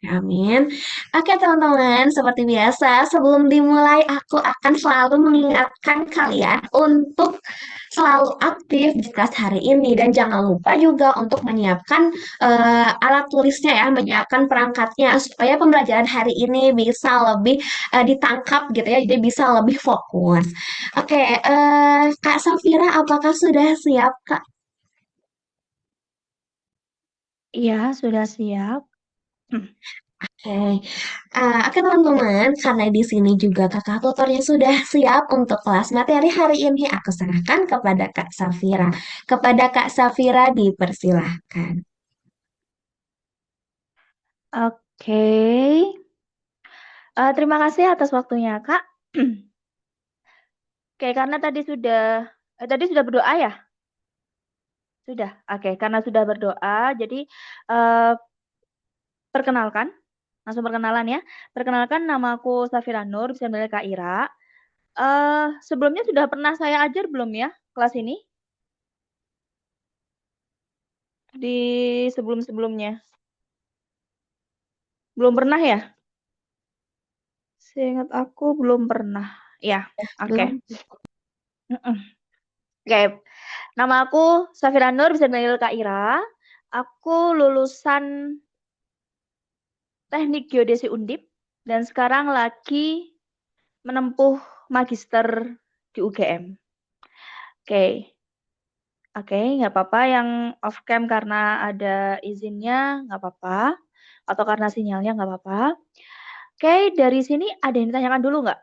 Amin. Oke teman-teman, seperti biasa sebelum dimulai aku akan selalu mengingatkan kalian untuk selalu aktif di kelas hari ini dan jangan lupa juga untuk menyiapkan alat tulisnya ya, menyiapkan perangkatnya supaya pembelajaran hari ini bisa lebih ditangkap gitu ya, jadi bisa lebih fokus. Oke, Kak Safira, apakah sudah siap Kak? Iya, sudah siap. Oke, oke teman-teman, karena di sini juga kakak tutornya sudah siap untuk kelas materi hari ini, aku serahkan kepada Kak Safira. Kepada Kak Safira dipersilahkan. Oke. Terima kasih atas waktunya, Kak. Oke, karena tadi sudah berdoa ya? Sudah. Oke, karena sudah berdoa, jadi eh, perkenalkan, langsung perkenalan ya. Perkenalkan, nama aku Safira Nur, bisa dipanggil Kak Ira. Sebelumnya sudah pernah saya ajar belum ya kelas ini di sebelum-sebelumnya? Belum pernah ya? Seingat aku belum pernah. Ya, oke. Belum? Mm-mm. Oke, nama aku Safira Nur, bisa dipanggil Kak Ira. Aku lulusan Teknik Geodesi Undip dan sekarang lagi menempuh magister di UGM. Oke, oke, nggak apa-apa yang off cam karena ada izinnya, nggak apa-apa. Atau karena sinyalnya nggak apa-apa. Oke, dari sini ada yang ditanyakan dulu nggak?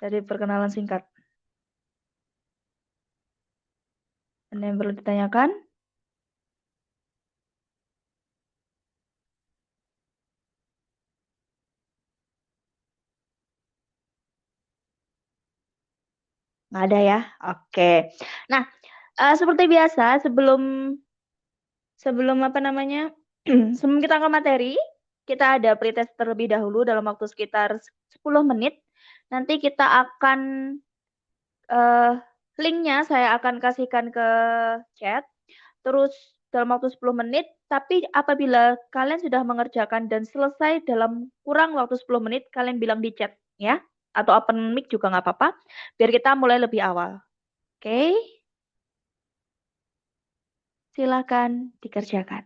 Dari perkenalan singkat. Ada yang perlu ditanyakan? Nggak ada ya? Oke. Nah, seperti biasa, sebelum sebelum apa namanya, sebelum kita ke materi, kita ada pretest terlebih dahulu dalam waktu sekitar 10 menit. Nanti kita akan eh, linknya saya akan kasihkan ke chat. Terus dalam waktu 10 menit, tapi apabila kalian sudah mengerjakan dan selesai dalam kurang waktu 10 menit, kalian bilang di chat ya. Atau open mic juga nggak apa-apa, biar kita mulai lebih awal. Oke, silakan dikerjakan.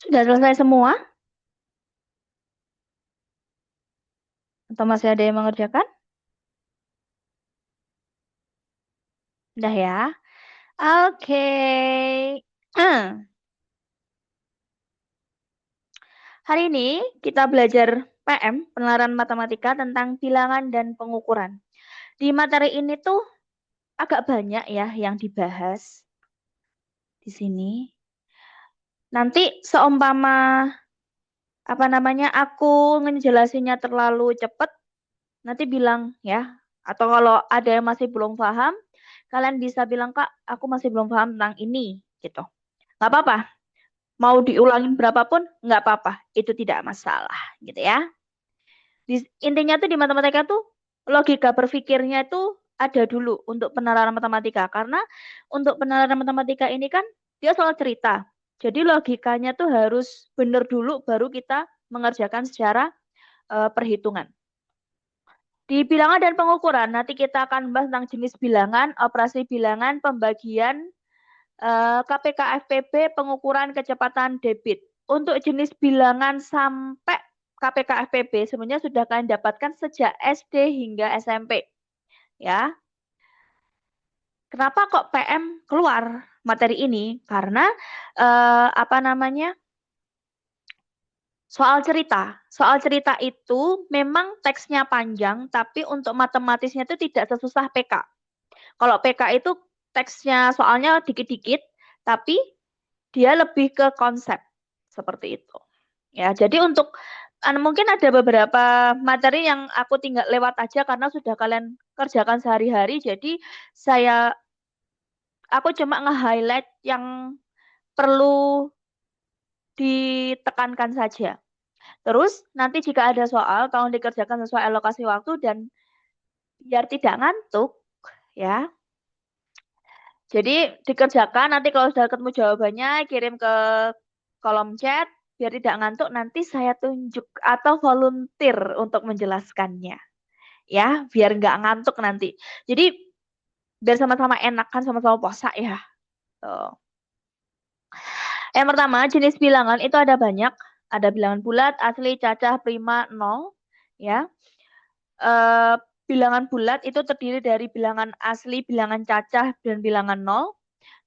Sudah selesai semua? Atau masih ada yang mengerjakan? Udah ya. Oke. Hari ini kita belajar PM, penelaran matematika tentang bilangan dan pengukuran. Di materi ini tuh agak banyak ya yang dibahas di sini. Nanti seumpama aku ngejelasinnya terlalu cepat, nanti bilang ya. Atau kalau ada yang masih belum paham, kalian bisa bilang, Kak, aku masih belum paham tentang ini, gitu. Nggak apa-apa. Mau diulangin berapapun, nggak apa-apa. Itu tidak masalah, gitu ya. Intinya tuh di matematika tuh, logika berpikirnya itu ada dulu untuk penalaran matematika. Karena untuk penalaran matematika ini kan, dia soal cerita. Jadi logikanya tuh harus benar dulu, baru kita mengerjakan secara perhitungan. Di bilangan dan pengukuran, nanti kita akan bahas tentang jenis bilangan, operasi bilangan, pembagian, KPK FPB, pengukuran kecepatan debit. Untuk jenis bilangan sampai KPK FPB sebenarnya sudah kalian dapatkan sejak SD hingga SMP. Ya. Kenapa kok PM keluar materi ini? Karena apa namanya? Soal cerita. Soal cerita itu memang teksnya panjang, tapi untuk matematisnya itu tidak sesusah PK. Kalau PK itu teksnya soalnya dikit-dikit, tapi dia lebih ke konsep seperti itu. Ya, jadi untuk mungkin ada beberapa materi yang aku tinggal lewat aja karena sudah kalian kerjakan sehari-hari. Jadi aku cuma nge-highlight yang perlu ditekankan saja. Terus nanti jika ada soal, tolong dikerjakan sesuai alokasi waktu dan biar tidak ngantuk, ya. Jadi dikerjakan, nanti kalau sudah ketemu jawabannya, kirim ke kolom chat, biar tidak ngantuk, nanti saya tunjuk atau volunteer untuk menjelaskannya. Ya, biar nggak ngantuk nanti. Jadi, biar sama-sama enak kan, sama-sama puasa ya. Tuh. Yang pertama, jenis bilangan itu ada banyak. Ada bilangan bulat, asli, cacah, prima, nol. Ya. Bilangan bulat itu terdiri dari bilangan asli, bilangan cacah, dan bilangan nol.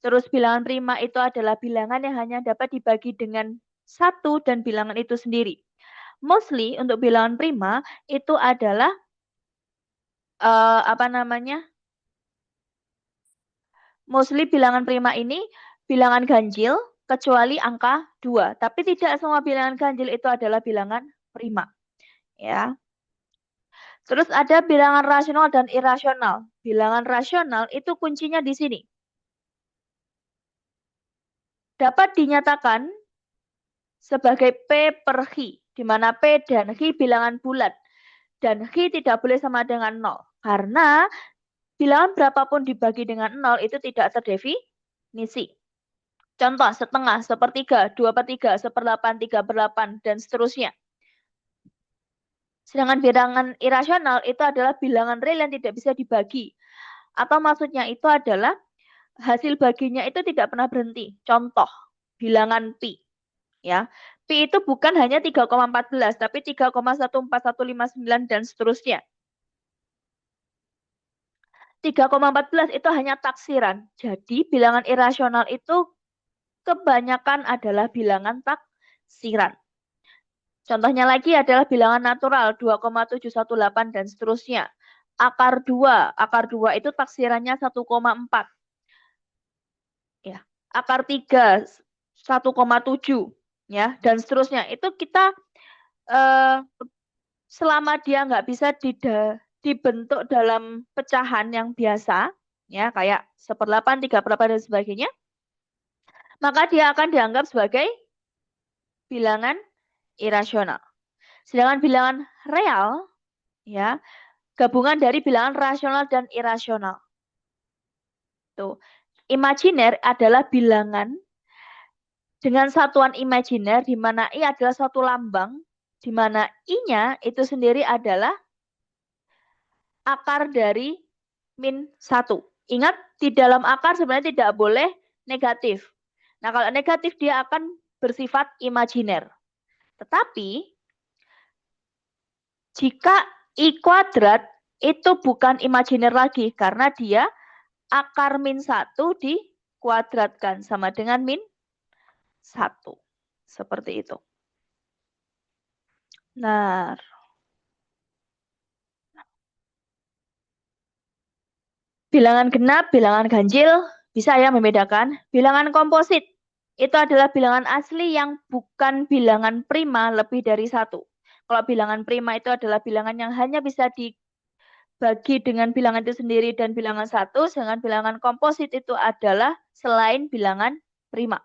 Terus bilangan prima itu adalah bilangan yang hanya dapat dibagi dengan satu dan bilangan itu sendiri. Mostly untuk bilangan prima itu adalah apa namanya? Mostly bilangan prima ini bilangan ganjil kecuali angka 2. Tapi tidak semua bilangan ganjil itu adalah bilangan prima. Ya. Terus ada bilangan rasional dan irasional. Bilangan rasional itu kuncinya di sini. Dapat dinyatakan sebagai P per Hi, di mana P dan Hi bilangan bulat. Dan Hi tidak boleh sama dengan 0. Karena bilangan berapapun dibagi dengan 0 itu tidak terdefinisi. Contoh, setengah, sepertiga, 2/3, 1/8, 3/8, dan seterusnya. Sedangkan bilangan irasional itu adalah bilangan real yang tidak bisa dibagi. Atau maksudnya itu adalah hasil baginya itu tidak pernah berhenti. Contoh, bilangan pi. Ya, pi itu bukan hanya 3,14, tapi 3,14159 dan seterusnya. 3,14 itu hanya taksiran. Jadi bilangan irasional itu kebanyakan adalah bilangan taksiran. Contohnya lagi adalah bilangan natural 2,718 dan seterusnya. Akar 2 itu taksirannya 1,4. Ya. Akar 3 1,7 ya dan seterusnya. Itu kita selama dia nggak bisa dibentuk dalam pecahan yang biasa ya kayak 1/8, 3/8 dan sebagainya, maka dia akan dianggap sebagai bilangan irasional. Sedangkan bilangan real ya gabungan dari bilangan rasional dan irasional. Tuh. Imajiner adalah bilangan dengan satuan imajiner di mana I adalah suatu lambang, di mana I-nya itu sendiri adalah akar dari -1. Ingat, di dalam akar sebenarnya tidak boleh negatif. Nah, kalau negatif dia akan bersifat imajiner. Tetapi jika I kuadrat itu bukan imajiner lagi karena dia akar min 1 dikuadratkan sama dengan min 1. Seperti itu. Nah, bilangan genap, bilangan ganjil, bisa ya membedakan. Bilangan komposit, itu adalah bilangan asli yang bukan bilangan prima lebih dari 1. Kalau bilangan prima itu adalah bilangan yang hanya bisa dibagi dengan bilangan itu sendiri dan bilangan 1, sedangkan bilangan komposit itu adalah selain bilangan prima.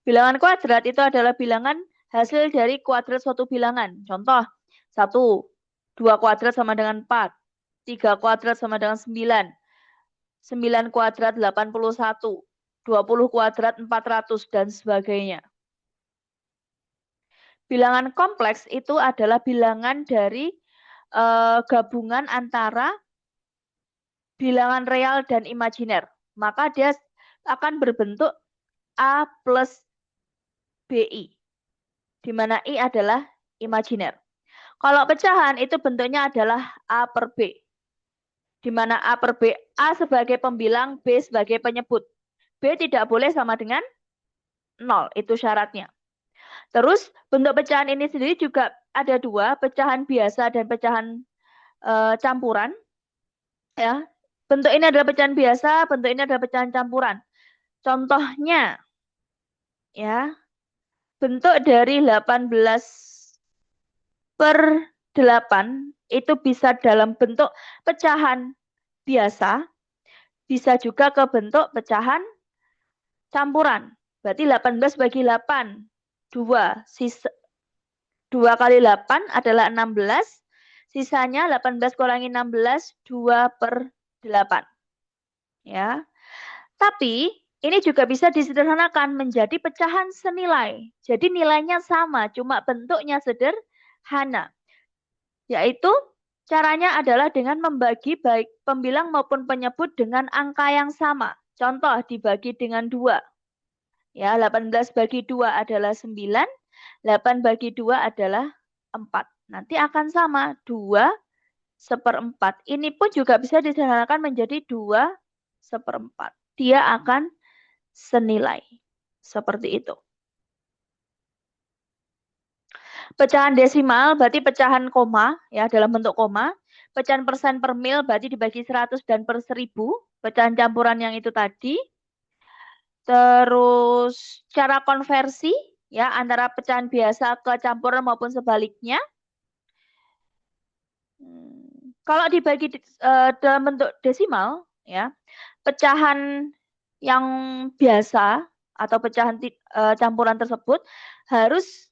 Bilangan kuadrat itu adalah bilangan hasil dari kuadrat suatu bilangan. Contoh, 1, 2 kuadrat sama dengan 4, 3 kuadrat sama dengan 9, 9 kuadrat 81, 20 kuadrat 400, dan sebagainya. Bilangan kompleks itu adalah bilangan dari gabungan antara bilangan real dan imajiner. Maka dia akan berbentuk A plus BI, di mana I adalah imajiner. Kalau pecahan itu bentuknya adalah A per B, di mana A per B, A sebagai pembilang, B sebagai penyebut. B tidak boleh sama dengan 0, itu syaratnya. Terus bentuk pecahan ini sendiri juga ada dua, pecahan biasa dan pecahan campuran. Ya, bentuk ini adalah pecahan biasa, bentuk ini adalah pecahan campuran. Contohnya, ya, bentuk dari 18 per 8 itu bisa dalam bentuk pecahan biasa, bisa juga ke bentuk pecahan campuran. Berarti 18 bagi 8, 2. 2 kali 8 adalah 16. Sisanya 18 kurangi 16, 2 per 8. Ya. Tapi ini juga bisa disederhanakan menjadi pecahan senilai. Jadi nilainya sama, cuma bentuknya sederhana. Yaitu caranya adalah dengan membagi baik pembilang maupun penyebut dengan angka yang sama. Contoh dibagi dengan 2. Ya, 18 bagi 2 adalah 9, 8 bagi 2 adalah 4. Nanti akan sama, 2 seperempat. Ini pun juga bisa disederhanakan menjadi 2 seperempat. Dia akan senilai. Seperti itu. Pecahan desimal berarti pecahan koma, ya, dalam bentuk koma. Pecahan persen per mil berarti dibagi 100 dan per 1000. Pecahan campuran yang itu tadi. Terus cara konversi, ya, antara pecahan biasa ke campuran maupun sebaliknya. Kalau dibagi dalam bentuk desimal, ya, pecahan yang biasa atau pecahan campuran tersebut harus,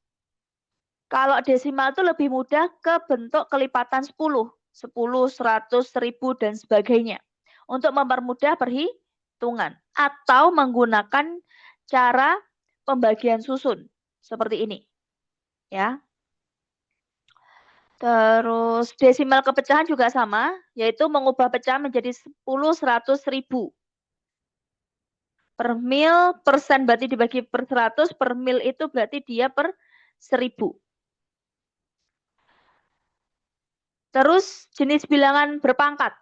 kalau desimal itu lebih mudah ke bentuk kelipatan 10, 100, 1000, dan sebagainya. Untuk mempermudah perhitungan. Atau menggunakan cara pembagian susun. Seperti ini. Ya. Terus desimal kepecahan juga sama, yaitu mengubah pecahan menjadi 10, 100, 1000. Per mil, persen berarti dibagi per 100, per mil itu berarti dia per 1000. Terus jenis bilangan berpangkat.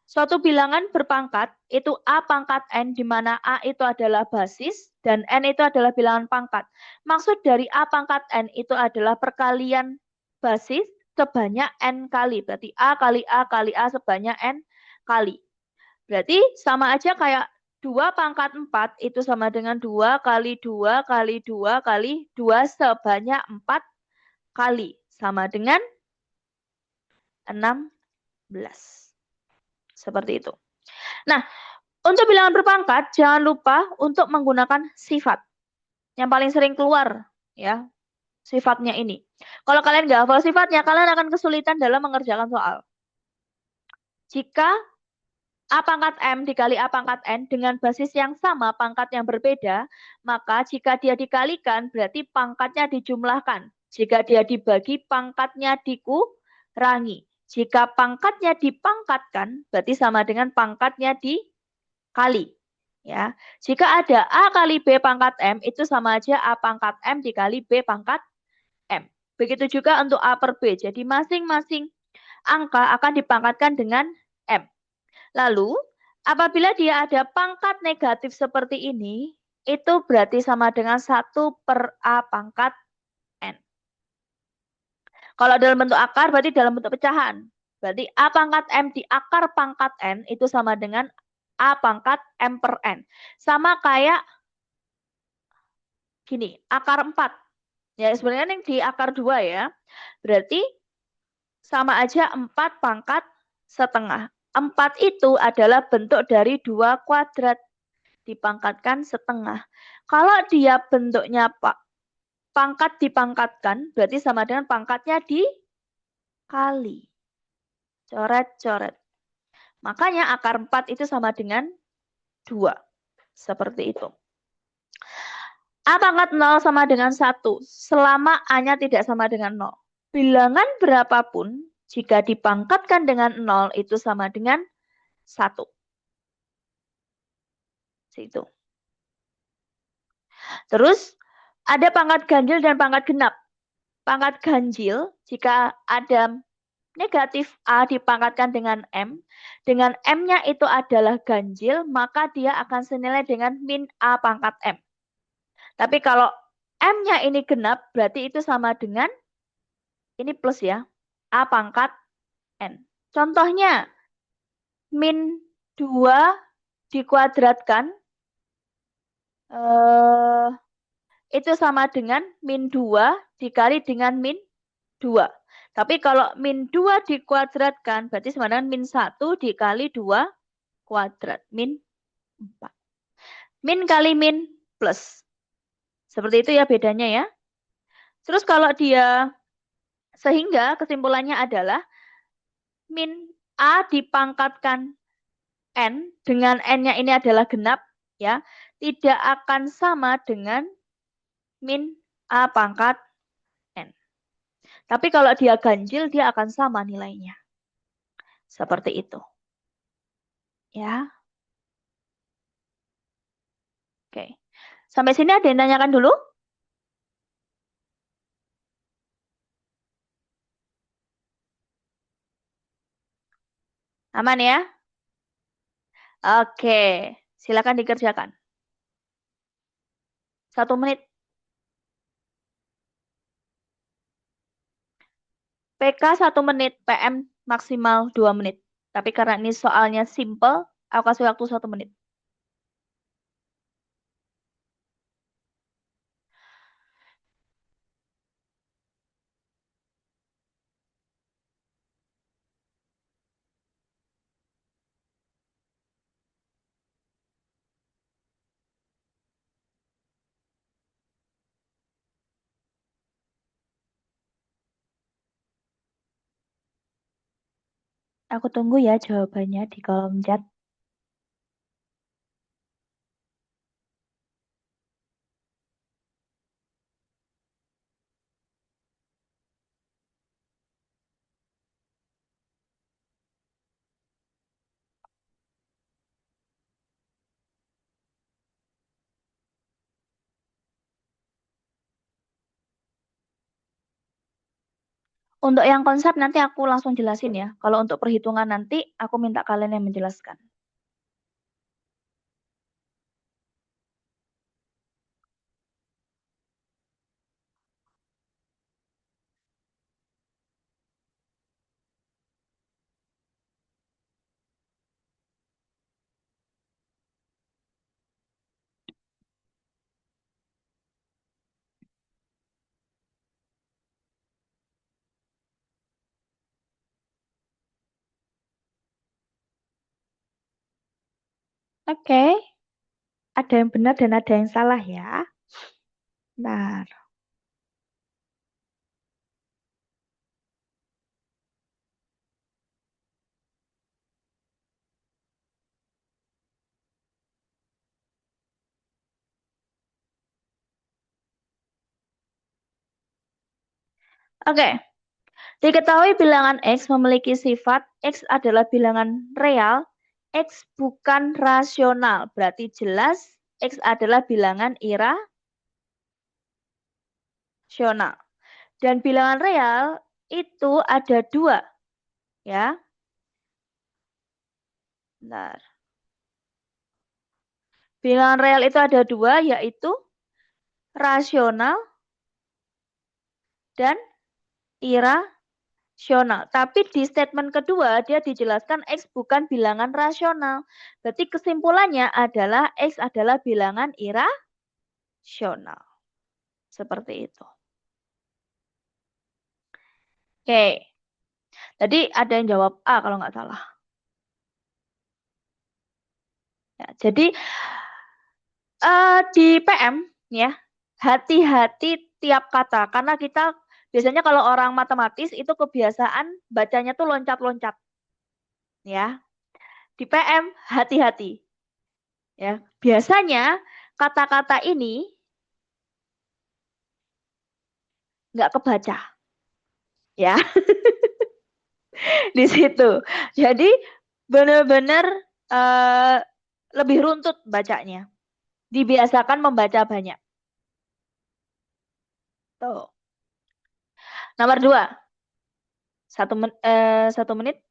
Suatu bilangan berpangkat itu A pangkat N, di mana A itu adalah basis dan N itu adalah bilangan pangkat. Maksud dari A pangkat N itu adalah perkalian basis sebanyak N kali. Berarti A kali A kali A sebanyak N kali. Berarti sama aja kayak 2 pangkat 4 itu sama dengan 2 kali 2 kali 2 kali 2 sebanyak 4 kali. Sama dengan 16. Seperti itu. Nah, untuk bilangan berpangkat, jangan lupa untuk menggunakan sifat. Yang paling sering keluar, ya, sifatnya ini. Kalau kalian nggak hafal sifatnya, kalian akan kesulitan dalam mengerjakan soal. Jika A pangkat M dikali A pangkat N dengan basis yang sama, pangkat yang berbeda, maka jika dia dikalikan, berarti pangkatnya dijumlahkan. Jika dia dibagi, pangkatnya dikurangi. Jika pangkatnya dipangkatkan, berarti sama dengan pangkatnya dikali. Ya, jika ada A kali B pangkat M, itu sama aja A pangkat M dikali B pangkat M. Begitu juga untuk A per B. Jadi masing-masing angka akan dipangkatkan dengan M. Lalu, apabila dia ada pangkat negatif seperti ini, itu berarti sama dengan 1 per A pangkat N. Kalau dalam bentuk akar, berarti dalam bentuk pecahan. Berarti A pangkat M di akar pangkat N itu sama dengan A pangkat M per N. Sama kayak gini, akar 4. Ya, sebenarnya ini di akar 2 ya. Berarti sama aja 4 pangkat setengah. 4 itu adalah bentuk dari 2 kuadrat. Dipangkatkan setengah. Kalau dia bentuknya pangkat dipangkatkan, berarti sama dengan pangkatnya dikali. Coret-coret. Makanya akar 4 itu sama dengan 2. Seperti itu. A pangkat 0 sama dengan 1 selama A-nya tidak sama dengan 0. Bilangan berapapun jika dipangkatkan dengan 0 itu sama dengan 1. Itu. Terus ada pangkat ganjil dan pangkat genap. Pangkat ganjil jika ada negatif A dipangkatkan dengan M-nya itu adalah ganjil, maka dia akan senilai dengan min A pangkat M. Tapi kalau M-nya ini genap, berarti itu sama dengan, ini plus ya, A pangkat N. Contohnya, min 2 dikuadratkan, itu sama dengan min 2 dikali dengan min 2. Tapi kalau min 2 dikuadratkan, berarti sama dengan min 1 dikali 2 kuadrat. Min 4. Min kali min plus. Seperti itu ya bedanya ya. Terus kalau dia, sehingga kesimpulannya adalah min A dipangkatkan N, dengan N-nya ini adalah genap, ya, tidak akan sama dengan min A pangkat N. Tapi kalau dia ganjil, dia akan sama nilainya. Seperti itu. Ya. Oke. Sampai sini ada yang tanyakan dulu? Aman ya? Oke. Silakan dikerjakan. 1 menit. PK 1 menit, PM maksimal 2 menit. Tapi karena ini soalnya simple, aku kasih waktu 1 menit. Aku tunggu ya jawabannya di kolom chat. Untuk yang konsep nanti aku langsung jelasin ya. Kalau untuk perhitungan nanti aku minta kalian yang menjelaskan. Oke. Ada yang benar dan ada yang salah ya. Nah, oke. Diketahui bilangan X memiliki sifat X adalah bilangan real X bukan rasional. Berarti jelas X adalah bilangan irasional. Dan bilangan real itu ada dua. Ya. Bentar. Bilangan real itu ada dua, yaitu rasional dan irasional. Tapi di statement kedua, dia dijelaskan X bukan bilangan rasional. Berarti kesimpulannya adalah X adalah bilangan irasional. Seperti itu. Oke. Tadi ada yang jawab A kalau nggak salah. Ya, jadi di PM ya, hati-hati tiap kata karena kita biasanya kalau orang matematis itu kebiasaan bacanya tuh loncat-loncat ya. Di PM hati-hati ya. Biasanya kata-kata ini nggak kebaca ya di situ. Jadi benar-benar uh, lebih runtut bacanya. Dibiasakan membaca banyak. Tuh. Nomor 2. 1 menit.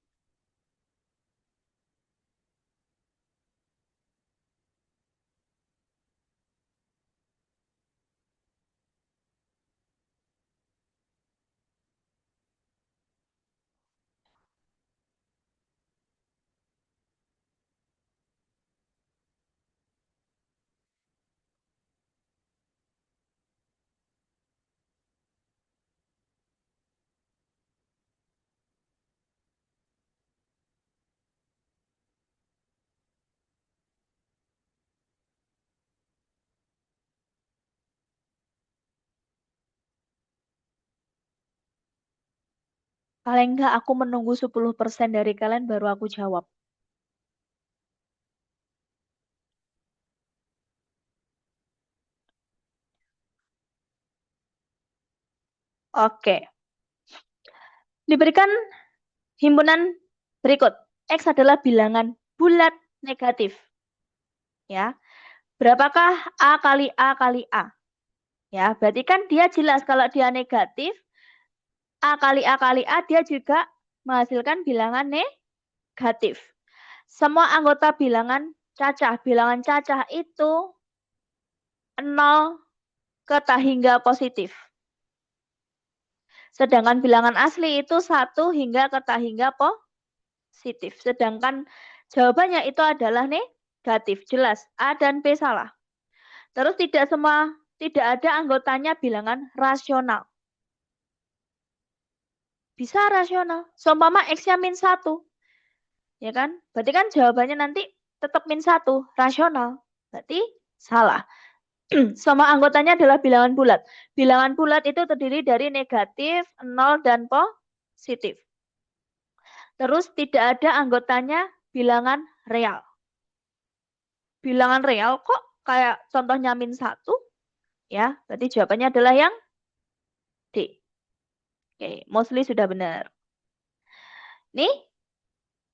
Paling enggak aku menunggu 10% dari kalian baru aku jawab. Oke. Diberikan himpunan berikut. X adalah bilangan bulat negatif. Ya. Berapakah A kali A kali A? Ya, berarti kan dia jelas kalau dia negatif, A kali A kali A dia juga menghasilkan bilangan negatif. Semua anggota bilangan cacah itu 0 ke tak hingga positif. Sedangkan bilangan asli itu 1 hingga ke tak hingga positif. Sedangkan jawabannya itu adalah negatif. Jelas A dan B salah. Terus tidak ada anggotanya bilangan rasional. Bisa rasional. Seumpama X-nya -1. Ya kan? Berarti kan jawabannya nanti tetap -1. Rasional. Berarti salah. Semua anggotanya adalah bilangan bulat. Bilangan bulat itu terdiri dari negatif, 0, dan positif. Terus tidak ada anggotanya bilangan real. Bilangan real kok kayak contohnya -1. Ya, berarti jawabannya adalah yang D. Oke, mostly sudah benar. Nih,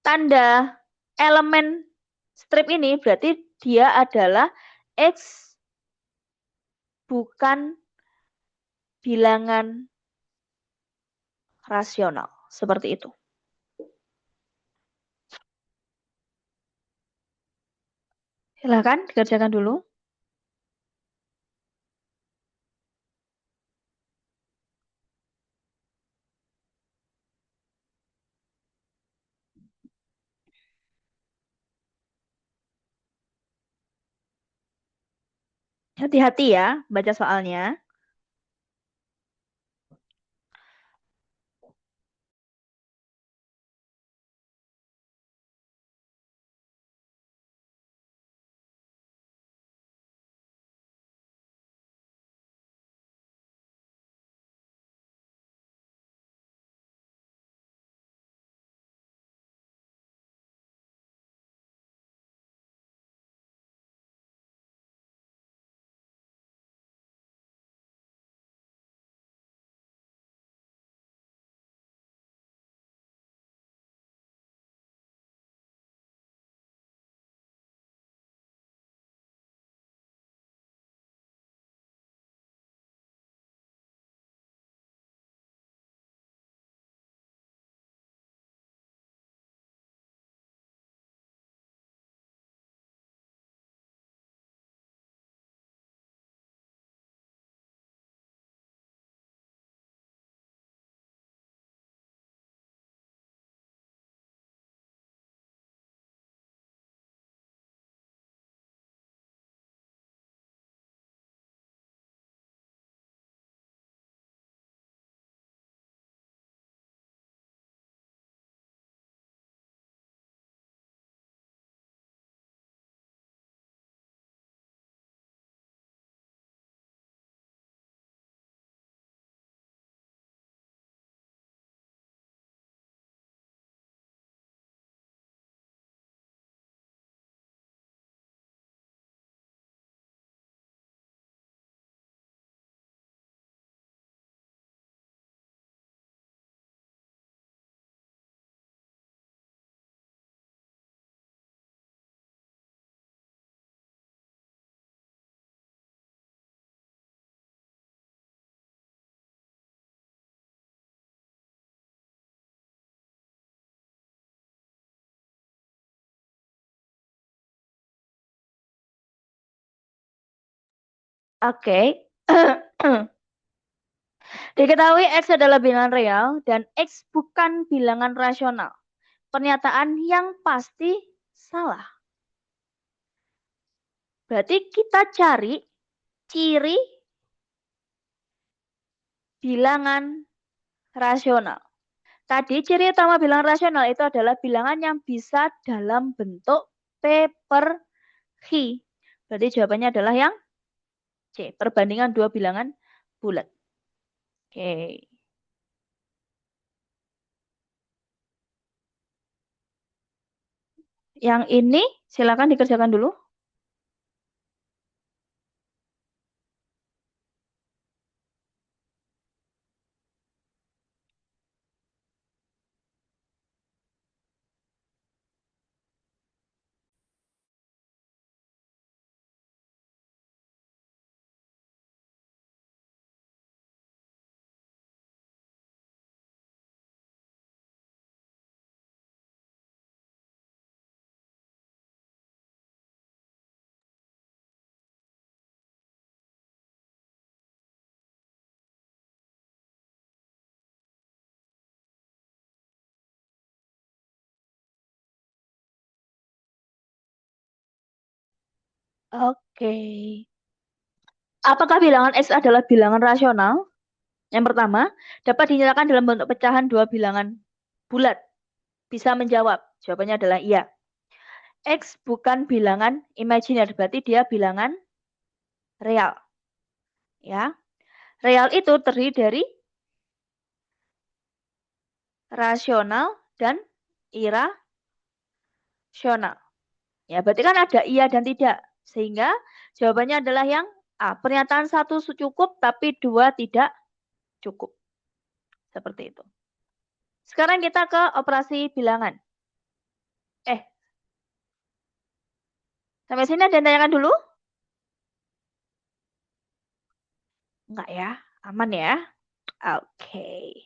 tanda elemen strip ini berarti dia adalah X bukan bilangan rasional. Seperti itu. Silakan dikerjakan dulu. Hati-hati ya baca soalnya. Oke. Diketahui X adalah bilangan real dan X bukan bilangan rasional. Pernyataan yang pasti salah. Berarti kita cari ciri bilangan rasional. Tadi ciri utama bilangan rasional itu adalah bilangan yang bisa dalam bentuk P per Q. Berarti jawabannya adalah yang C, perbandingan dua bilangan bulat. Oke. Yang ini silakan dikerjakan dulu. Oke. Apakah bilangan X adalah bilangan rasional? Yang pertama, dapat dinyatakan dalam bentuk pecahan dua bilangan bulat. Bisa menjawab. Jawabannya adalah iya. X bukan bilangan imajiner, berarti dia bilangan real. Ya. Real itu terdiri dari rasional dan irasional. Ya, berarti kan ada iya dan tidak. Sehingga jawabannya adalah yang A. Pernyataan satu cukup, tapi dua tidak cukup. Seperti itu. Sekarang kita ke operasi bilangan. Sampai sini ada yang tanyakan dulu? Enggak ya? Aman ya? Oke.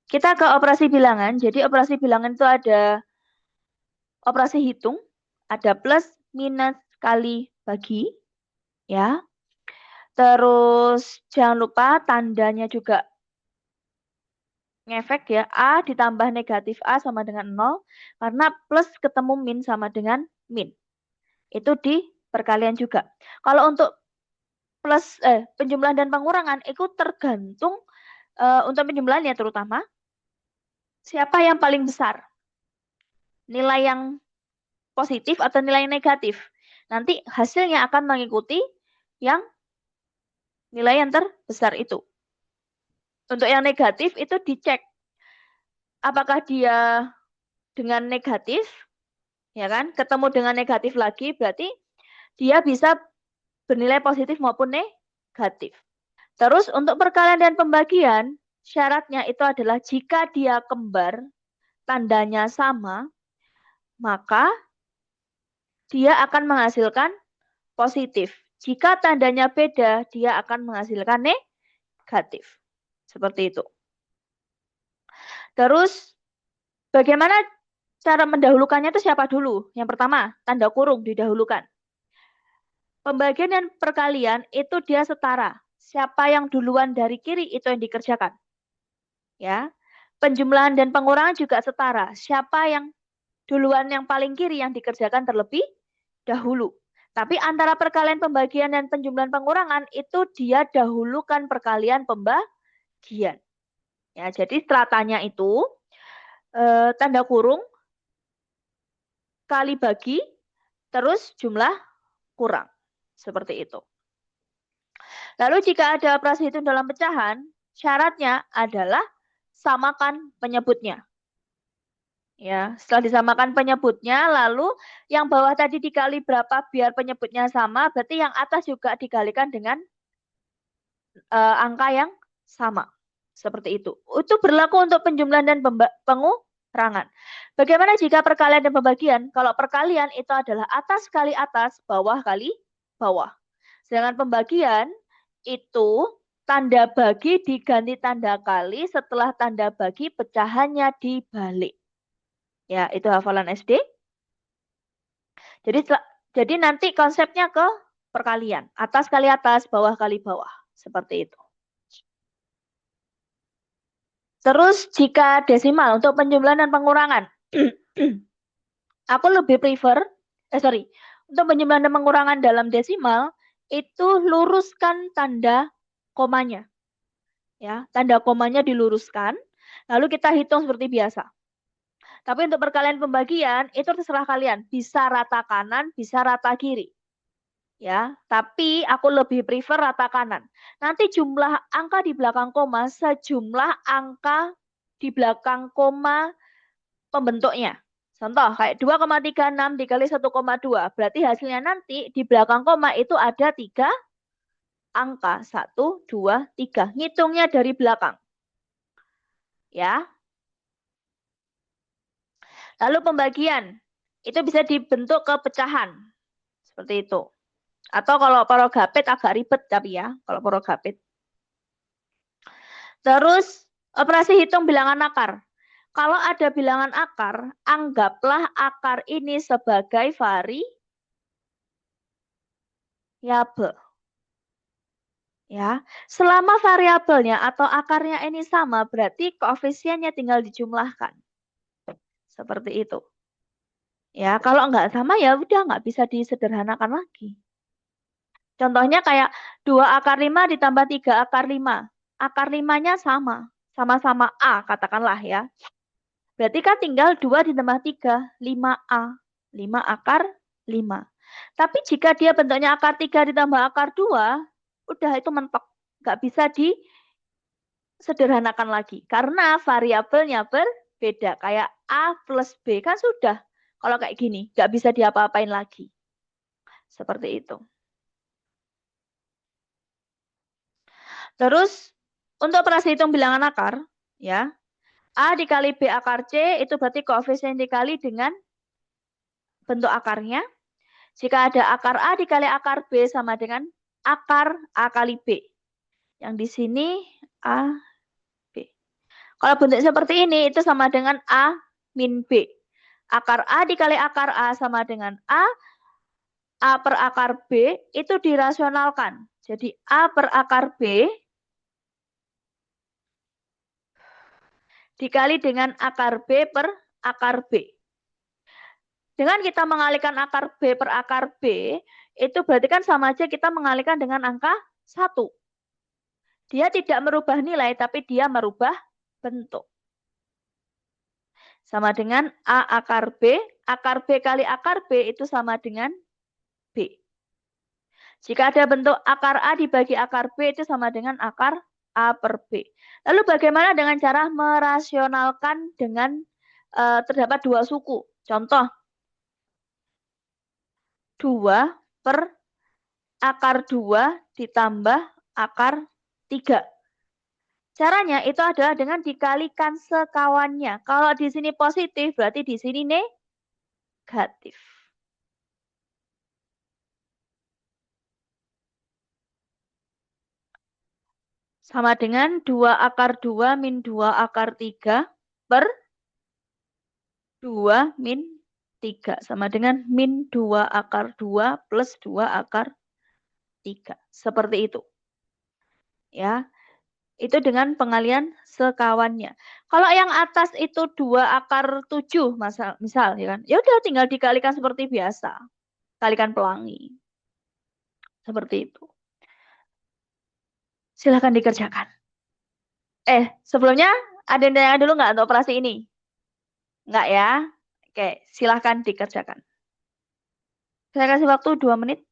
Kita ke operasi bilangan. Jadi operasi bilangan itu ada operasi hitung, ada plus, minus, kali, bagi. Ya. Terus jangan lupa tandanya juga ngefek ya. A ditambah negatif A sama dengan 0. Karena plus ketemu min sama dengan min. Itu di perkalian juga. Kalau untuk plus penjumlahan dan pengurangan itu tergantung untuk penjumlahan ya terutama siapa yang paling besar, nilai yang positif atau nilai yang negatif. Nanti hasilnya akan mengikuti yang nilai yang terbesar itu. Untuk yang negatif itu dicek apakah dia dengan negatif, ya kan? Ketemu dengan negatif lagi berarti dia bisa bernilai positif maupun negatif. Terus untuk perkalian dan pembagian, syaratnya itu adalah jika dia kembar, tandanya sama, maka dia akan menghasilkan positif. Jika tandanya beda, dia akan menghasilkan negatif. Seperti itu. Terus, bagaimana cara mendahulukannya itu siapa dulu? Yang pertama, tanda kurung didahulukan. Pembagian dan perkalian itu dia setara. Siapa yang duluan dari kiri itu yang dikerjakan. Ya. Penjumlahan dan pengurangan juga setara. Siapa yang duluan yang paling kiri yang dikerjakan terlebih dahulu. Tapi antara perkalian pembagian dan penjumlahan pengurangan itu dia dahulukan perkalian pembagian. Ya, jadi stratanya itu tanda kurung kali bagi terus jumlah kurang. Seperti itu. Lalu jika ada operasi hitung dalam pecahan, syaratnya adalah samakan penyebutnya. Ya, setelah disamakan penyebutnya, lalu yang bawah tadi dikali berapa biar penyebutnya sama, berarti yang atas juga dikalikan dengan angka yang sama. Seperti itu. Itu berlaku untuk penjumlahan dan pengurangan. Bagaimana jika perkalian dan pembagian? Kalau perkalian itu adalah atas kali atas, bawah kali bawah. Sedangkan pembagian itu tanda bagi diganti tanda kali setelah tanda bagi pecahannya dibalik. Ya, itu hafalan SD. Jadi Jadi nanti konsepnya ke perkalian. Atas kali atas, bawah kali bawah. Seperti itu. Terus jika desimal untuk penjumlahan dan pengurangan. Aku lebih prefer, sorry, untuk penjumlahan dan pengurangan dalam desimal, itu luruskan tanda komanya. Ya, tanda komanya diluruskan, lalu kita hitung seperti biasa. Tapi untuk perkalian pembagian, itu terserah kalian. Bisa rata kanan, bisa rata kiri. Ya, tapi aku lebih prefer rata kanan. Nanti jumlah angka di belakang koma sejumlah angka di belakang koma pembentuknya. Contoh kayak 2,36 dikali 1,2. Berarti hasilnya nanti di belakang koma itu ada 3 angka. 1, 2, 3. Ngitungnya dari belakang. Ya. Lalu pembagian. Itu bisa dibentuk ke pecahan. Seperti itu. Atau kalau porogapit agak ribet tapi ya. Kalau porogapit. Terus operasi hitung bilangan akar. Kalau ada bilangan akar, anggaplah akar ini sebagai variabel. Ya, selama variabelnya atau akarnya ini sama, berarti koefisiennya tinggal dijumlahkan. Seperti itu. Ya, kalau nggak sama ya udah nggak bisa disederhanakan lagi. Contohnya kayak 2 akar 5 ditambah 3 akar 5. Akar 5-nya sama. Sama-sama A katakanlah ya. Berarti kan tinggal 2 ditambah 3, 5A. 5 akar 5. Tapi jika dia bentuknya akar 3 ditambah akar 2, udah itu mentok. Nggak bisa disederhanakan lagi. Karena variabelnya berbeda. Kayak A plus B kan sudah. Kalau kayak gini, nggak bisa diapa-apain lagi. Seperti itu. Terus, untuk operasi hitung bilangan akar, ya, A dikali B akar C itu berarti koefisien dikali dengan bentuk akarnya. Jika ada akar A dikali akar B sama dengan akar A kali B. Yang di sini A, B. Kalau bentuk seperti ini itu sama dengan A min B. Akar A dikali akar A sama dengan A per akar B itu dirasionalkan. Jadi A per akar B dikali dengan akar B per akar B. Dengan kita mengalihkan akar B per akar B, itu berarti kan sama aja kita mengalihkan dengan angka 1. Dia tidak merubah nilai, tapi dia merubah bentuk. Sama dengan A akar B kali akar B itu sama dengan B. Jika ada bentuk akar A dibagi akar B itu sama dengan akar A per B. Lalu bagaimana dengan cara merasionalkan dengan terdapat 2 suku? Contoh, 2 per akar 2 ditambah akar 3. Caranya itu adalah dengan dikalikan sekawannya. Kalau di sini positif, berarti di sini negatif. Sama dengan 2 akar 2 min 2 akar 3 per 2 min 3. Sama dengan min 2 akar 2 plus 2 akar 3. Seperti itu. Ya, itu dengan pengalian sekawannya. Kalau yang atas itu 2 akar 7 misal ya kan. Ya udah tinggal dikalikan seperti biasa. Kalikan pelangi. Seperti itu. Silahkan dikerjakan. Sebelumnya ada yang tanya dulu nggak untuk operasi ini? Nggak ya? Oke, silahkan dikerjakan. Saya kasih waktu 2 menit.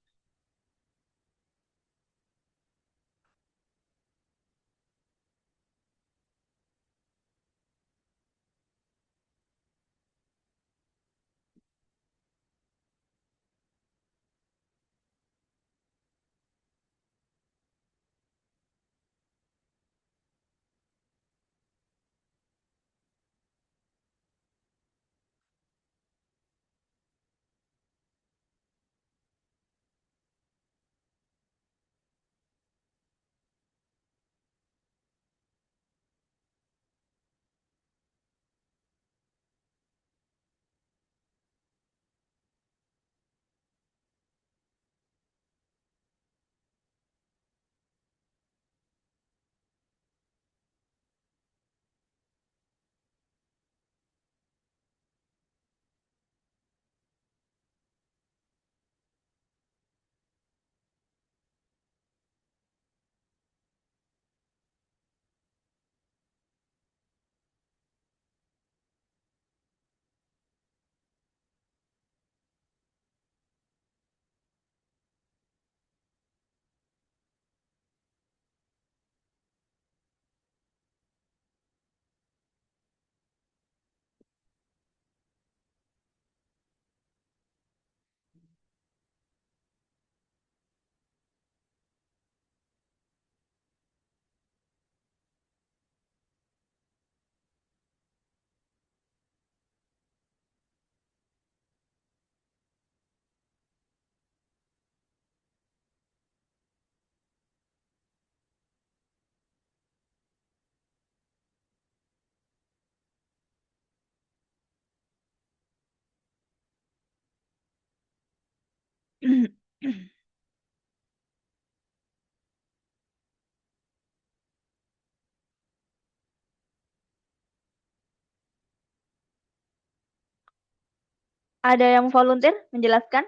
Ada yang volunteer menjelaskan?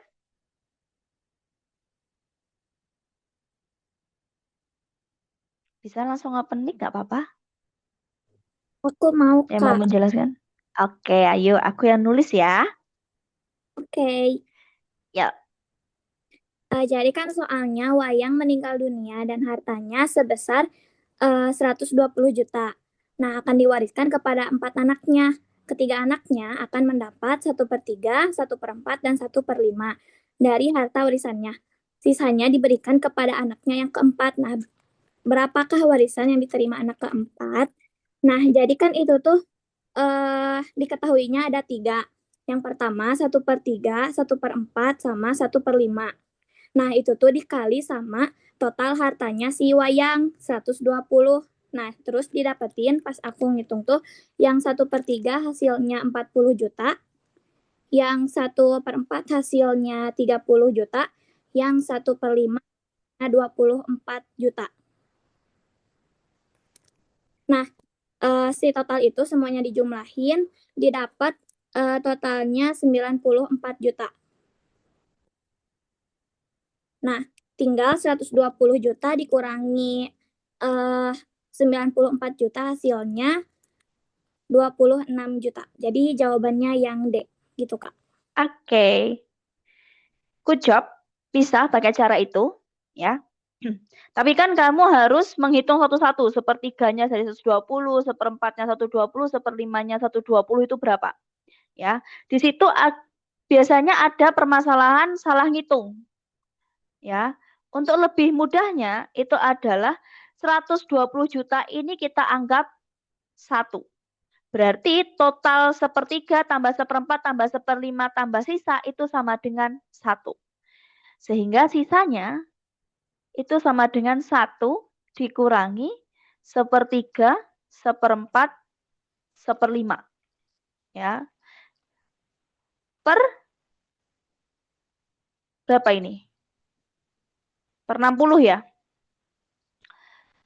Bisa langsung open mic, nggak apa-apa. Aku mau, Yang mau Kak. menjelaskan? Oke, ayo aku yang nulis ya. Oke. Ya, Jadi kan soalnya Wayang meninggal dunia dan hartanya sebesar 120 juta. Nah, akan diwariskan kepada 4 anaknya. Ketiga anaknya akan mendapat 1/3, 1/4, dan 1/5 dari harta warisannya. Sisanya diberikan kepada anaknya yang keempat. Nah, berapakah warisan yang diterima anak keempat? Nah, jadi kan itu tuh diketahuinya ada tiga. Yang pertama 1/3, 1/4, sama 1/5. Nah, itu tuh dikali sama total hartanya si Wayang 120. Nah, terus didapetin pas aku ngitung tuh yang 1/3 hasilnya 40 juta, yang 1/4 hasilnya 30 juta, yang 1/5 24 juta. Nah, si total itu semuanya dijumlahin, didapat totalnya 94 juta. Nah, tinggal 120 juta dikurangi 94 juta hasilnya 26 juta. Jadi jawabannya yang D gitu, Kak. oke. Good job. Bisa pakai cara itu, ya. Tapi kan kamu harus menghitung satu-satu, sepertiganya dari 120, seperempatnya 120, seperlimanya 120 itu berapa? Ya. Di situ biasanya ada permasalahan salah ngitung, ya. Untuk lebih mudahnya itu adalah 120 juta ini kita anggap satu. Berarti total sepertiga tambah seperempat tambah seperlima tambah sisa itu sama dengan satu. Sehingga sisanya itu sama dengan satu dikurangi sepertiga, seperempat, seperlima. Ya. Per berapa ini? Per 60 ya?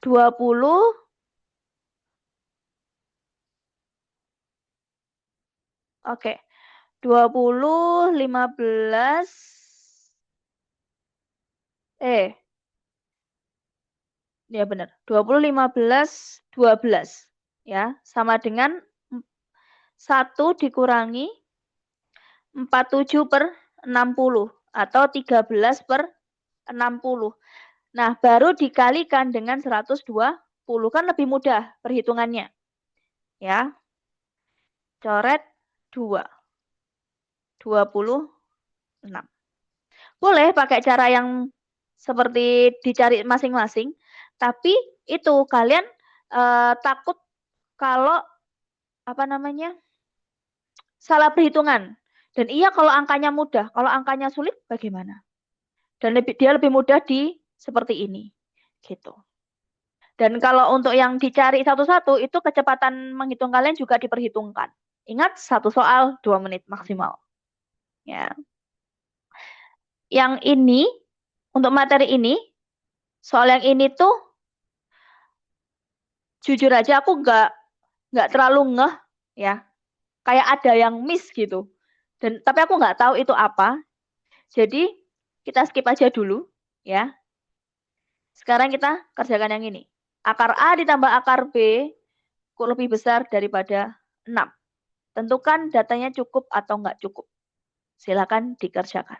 20, oke. 20, 15, ya benar. 20, 15, 12. Ya, sama dengan 1 dikurangi 47/60 atau 13/60. Nah, baru dikalikan dengan 120 kan lebih mudah perhitungannya. Ya. Coret 2. 26. Boleh pakai cara yang seperti dicari masing-masing, tapi itu kalian takut kalau apa namanya? Salah perhitungan. Dan iya kalau angkanya mudah, kalau angkanya sulit bagaimana? Dan dia lebih mudah di seperti ini. Gitu. Dan kalau untuk yang dicari satu-satu, itu kecepatan menghitung kalian juga diperhitungkan. Ingat, satu soal 2 menit maksimal. Ya. Yang ini, untuk materi ini, soal yang ini tuh, jujur aja aku nggak terlalu ngeh, ya. Kayak ada yang miss gitu. Tapi aku nggak tahu itu apa. Jadi, kita skip aja dulu, ya. Sekarang kita kerjakan yang ini. Akar A ditambah akar B lebih besar daripada 6. Tentukan datanya cukup atau nggak cukup. Silakan dikerjakan.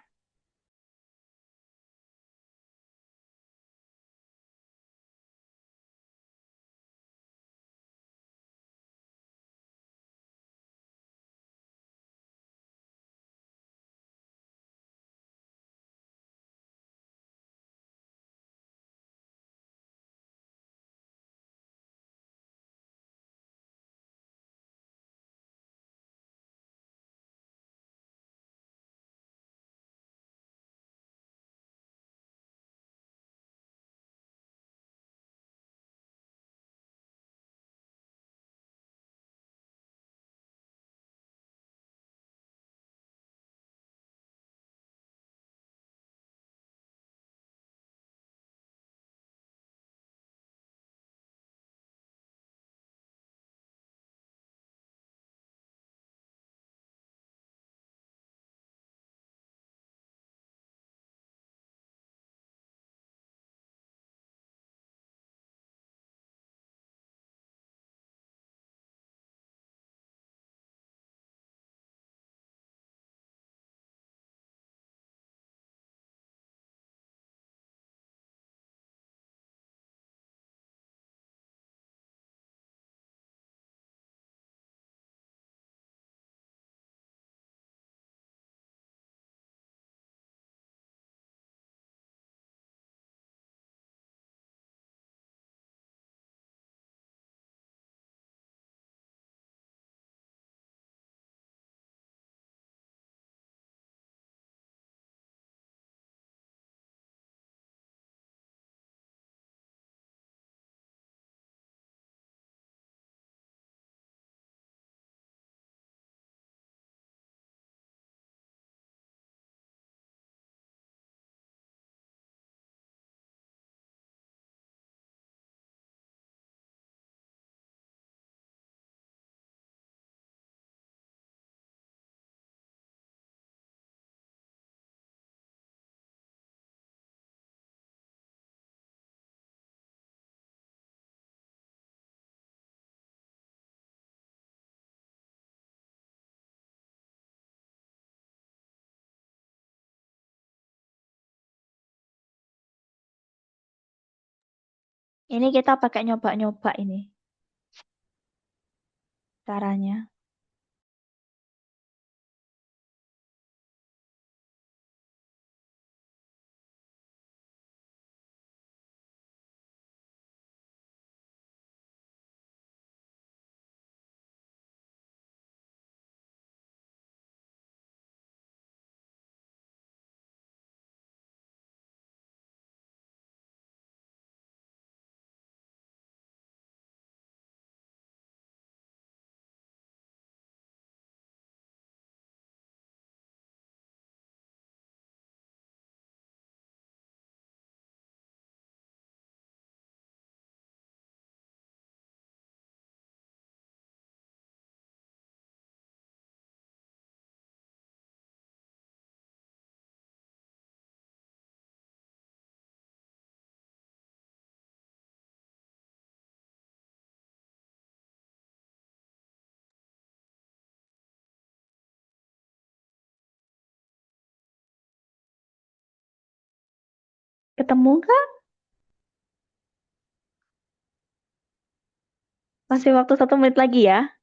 Ini kita pakai nyoba-nyoba ini caranya. Ketemu kan? Masih waktu 1 menit lagi ya.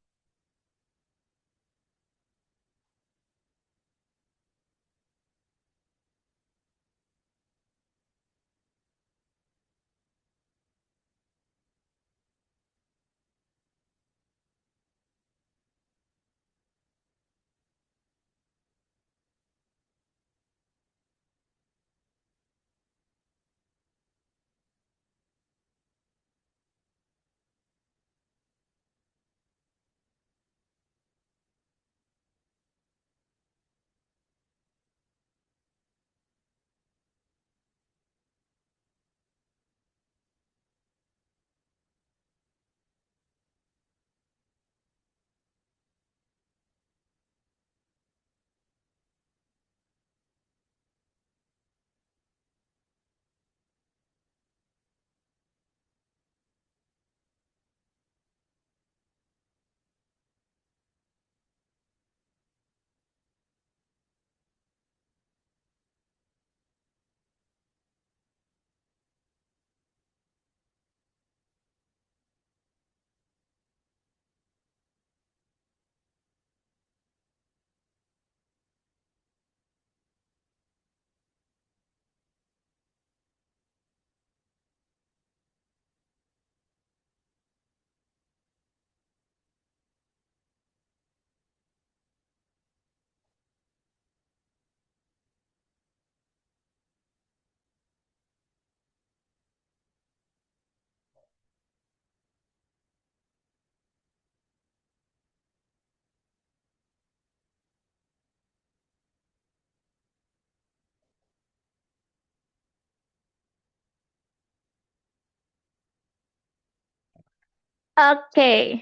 Oke,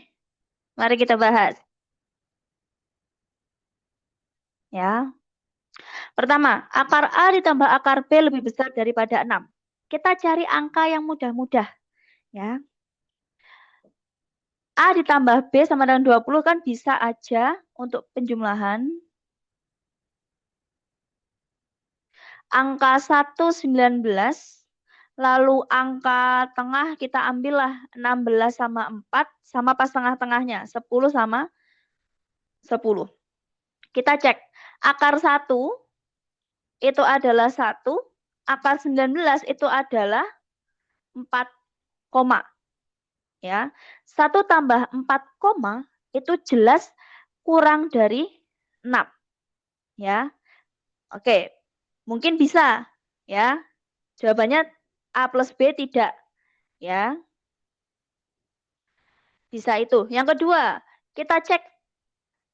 mari kita bahas. Ya. Pertama, akar A ditambah akar B lebih besar daripada 6. Kita cari angka yang mudah-mudah. Ya. A ditambah B sama dengan 20 kan bisa aja untuk penjumlahan. Angka 1, 19. Lalu angka tengah kita ambillah 16 sama 4 sama pas tengah-tengahnya 10 sama 10. Kita cek akar 1 itu adalah 1, akar 19 itu adalah 4 koma. Ya. 1 tambah 4 koma itu jelas kurang dari 6. Ya. Oke. Mungkin bisa ya. Jawabannya A plus B tidak. Ya. Bisa itu. Yang kedua, kita cek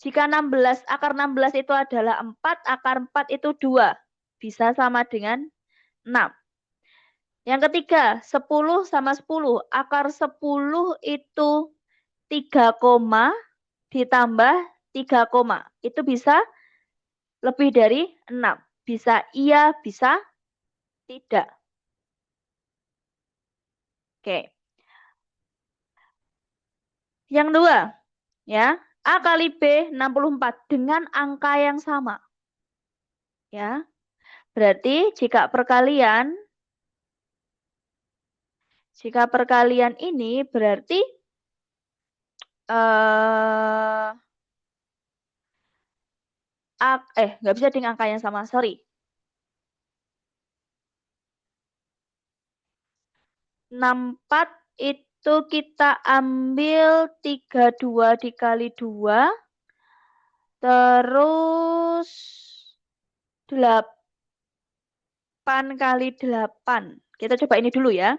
jika 16, akar 16 itu adalah 4, akar 4 itu 2. Bisa sama dengan 6. Yang ketiga, 10 sama 10. Akar 10 itu 3 koma ditambah 3 koma. Itu bisa lebih dari 6. Bisa iya, bisa tidak. Oke. Yang dua, ya. A kali B 64 dengan angka yang sama. Ya. Berarti jika Jika perkalian ini berarti nggak bisa dengan angka yang sama, sorry. 64 itu kita ambil 32 dikali 2, terus 8 kali 8. Kita coba ini dulu ya.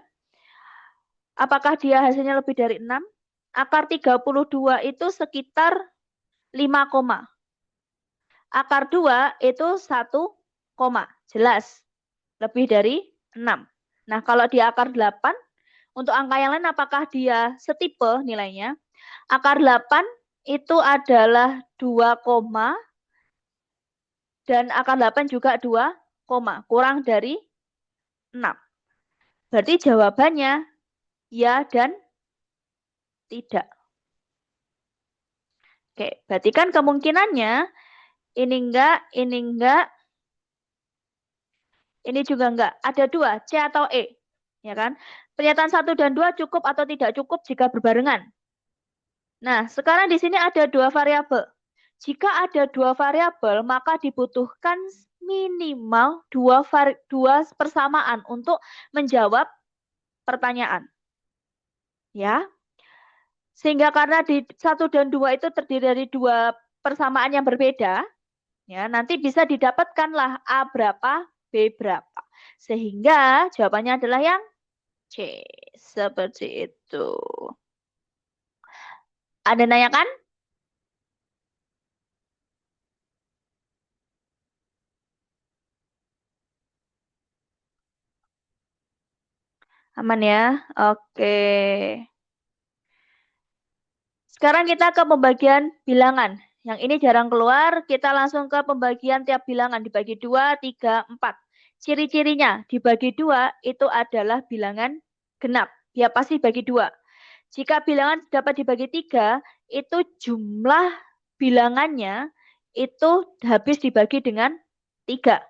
Apakah dia hasilnya lebih dari 6? Akar 32 itu sekitar 5, akar 2 itu 1, jelas lebih dari 6. Nah, kalau di akar 8, untuk angka yang lain apakah dia setipe nilainya? Akar 8 itu adalah 2, dan akar 8 juga 2, kurang dari 6. Berarti jawabannya ya dan tidak. Oke, berarti kan kemungkinannya ini enggak, ini juga enggak. Ada 2, C atau E. Ya kan? Pernyataan 1 dan 2 cukup atau tidak cukup jika berbarengan. Nah, sekarang di sini ada 2 variabel. Jika ada 2 variabel, maka dibutuhkan minimal 2 persamaan untuk menjawab pertanyaan. Ya. Sehingga karena di 1 dan 2 itu terdiri dari 2 persamaan yang berbeda, ya, nanti bisa didapatkanlah A berapa, B berapa. Sehingga jawabannya adalah yang C. Seperti itu. Ada nanya kan? Aman ya? Oke. Sekarang kita ke pembagian bilangan. Yang ini jarang keluar, kita langsung ke pembagian tiap bilangan. Dibagi 2, 3, 4. Ciri-cirinya, dibagi 2 itu adalah bilangan genap. Ya pasti bagi 2. Jika bilangan dapat dibagi 3, itu jumlah bilangannya itu habis dibagi dengan 3.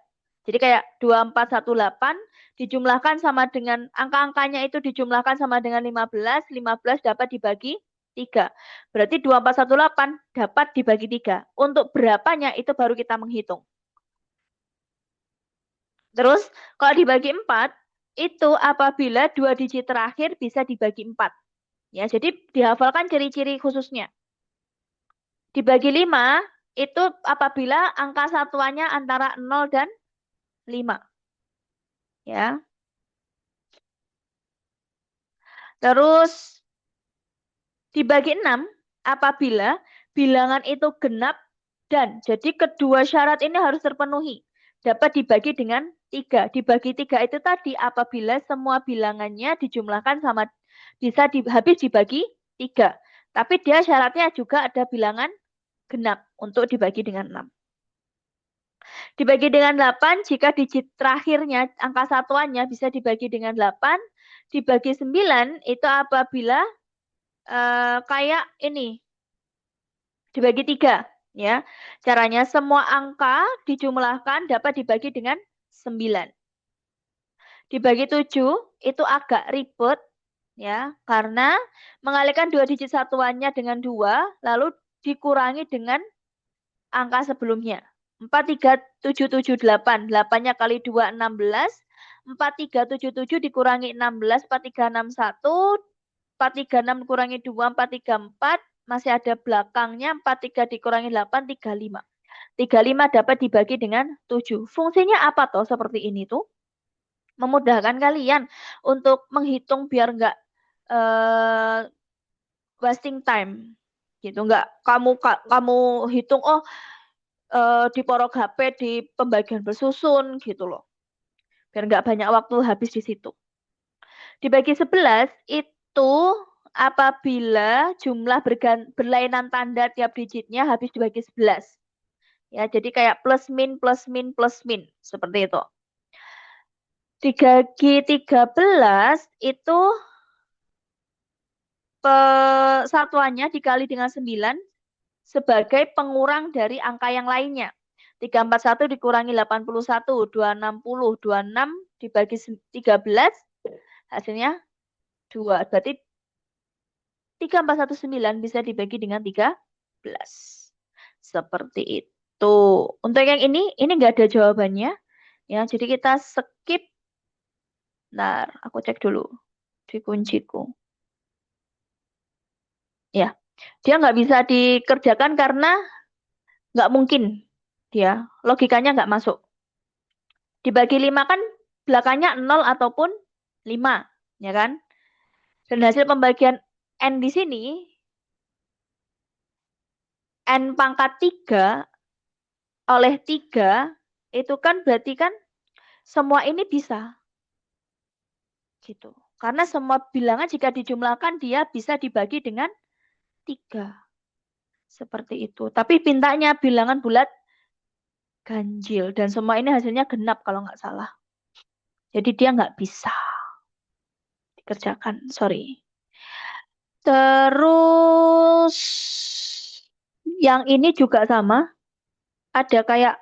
Jadi kayak 2, 4, 1, 8 dijumlahkan sama dengan angka-angkanya itu dijumlahkan sama dengan 15, 15 dapat dibagi 3. Berarti 2, 4, 1, 8 dapat dibagi 3. Untuk berapanya itu baru kita menghitung. Terus kalau dibagi 4, itu apabila 2 digit terakhir bisa dibagi 4. Ya, jadi dihafalkan ciri-ciri khususnya. Dibagi 5, itu apabila angka satuannya antara 0 dan 5. Ya. Terus dibagi 6 apabila bilangan itu genap dan jadi kedua syarat ini harus terpenuhi. Dapat dibagi dengan 3. Dibagi 3 itu tadi apabila semua bilangannya dijumlahkan sama bisa habis dibagi 3. Tapi dia syaratnya juga ada bilangan genap untuk dibagi dengan 6. Dibagi dengan 8 jika digit terakhirnya angka satuannya bisa dibagi dengan 8. Dibagi 9 itu apabila kayak ini dibagi 3 ya. Caranya semua angka dijumlahkan dapat dibagi dengan 9. Dibagi 7 itu agak ribet ya, karena mengalihkan 2 digit satuannya dengan 2 lalu dikurangi dengan angka sebelumnya. 4, 3, 7, 7, 8. 8-nya kali 2, 16. 4, 3, 7, 7 dikurangi 16. 4, 3, 6, 1. 4, 3, 6 dikurangi 2, 4, 3, 4. Masih ada belakangnya. 4, 3 dikurangi 8, 3, 5. 3, 5 dapat dibagi dengan 7. Fungsinya apa toh seperti ini tuh? Memudahkan kalian untuk menghitung biar nggak wasting time. Gitu, nggak kamu hitung, oh di porok HP di pembagian bersusun gitu loh. Biar nggak banyak waktu habis di situ. Dibagi 11 itu apabila jumlah berlainan tanda tiap digitnya habis dibagi 11. Ya, jadi kayak plus min plus min plus min seperti itu. Dibagi 13 itu satuannya dikali dengan 9 sebagai pengurang dari angka yang lainnya. 341 dikurangi 81, 260, 26 dibagi 13, hasilnya 2. Berarti 3419 bisa dibagi dengan 13. Seperti itu. Untuk yang ini nggak ada jawabannya. Ya, jadi kita skip. Bentar, aku cek dulu di kunciku. Ya, dia nggak bisa dikerjakan karena nggak mungkin. Dia logikanya nggak masuk. Dibagi 5 kan belakangnya 0 ataupun 5, ya kan? Dan hasil pembagian N di sini, N pangkat 3 oleh 3, itu kan berarti kan semua ini bisa. Gitu. Karena semua bilangan jika dijumlahkan dia bisa dibagi dengan 3. Seperti itu. Tapi pintanya bilangan bulat ganjil. Dan semua ini hasilnya genap kalau nggak salah. Jadi dia nggak bisa dikerjakan. Sorry. Terus yang ini juga sama. Ada kayak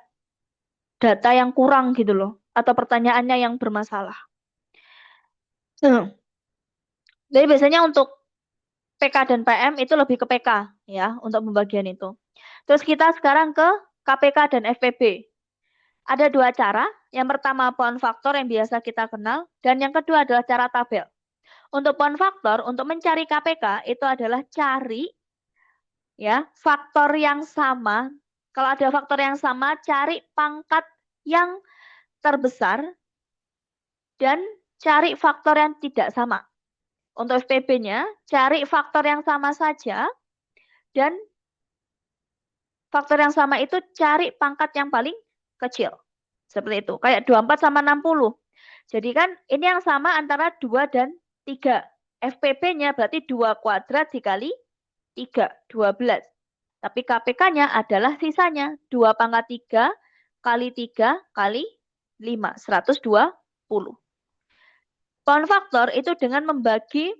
data yang kurang gitu loh. Atau pertanyaannya yang bermasalah. Jadi biasanya untuk PK dan PM itu lebih ke PK ya untuk pembagian itu. Terus kita sekarang ke KPK dan FPB. Ada 2 cara. Yang pertama poin faktor yang biasa kita kenal. Dan yang kedua adalah cara tabel. Untuk poin faktor, untuk mencari KPK itu adalah cari ya faktor yang sama. Kalau ada faktor yang sama, cari pangkat yang terbesar dan cari faktor yang tidak sama. Untuk FPB-nya, cari faktor yang sama saja dan faktor yang sama itu cari pangkat yang paling kecil. Seperti itu. Kayak 24 sama 60. Jadi kan ini yang sama antara 2 dan 3. FPP-nya berarti 2 kuadrat dikali 3, 12. Tapi KPK-nya adalah sisanya. 2 pangkat 3 kali 3 kali 5, 120. Poin faktor itu dengan membagi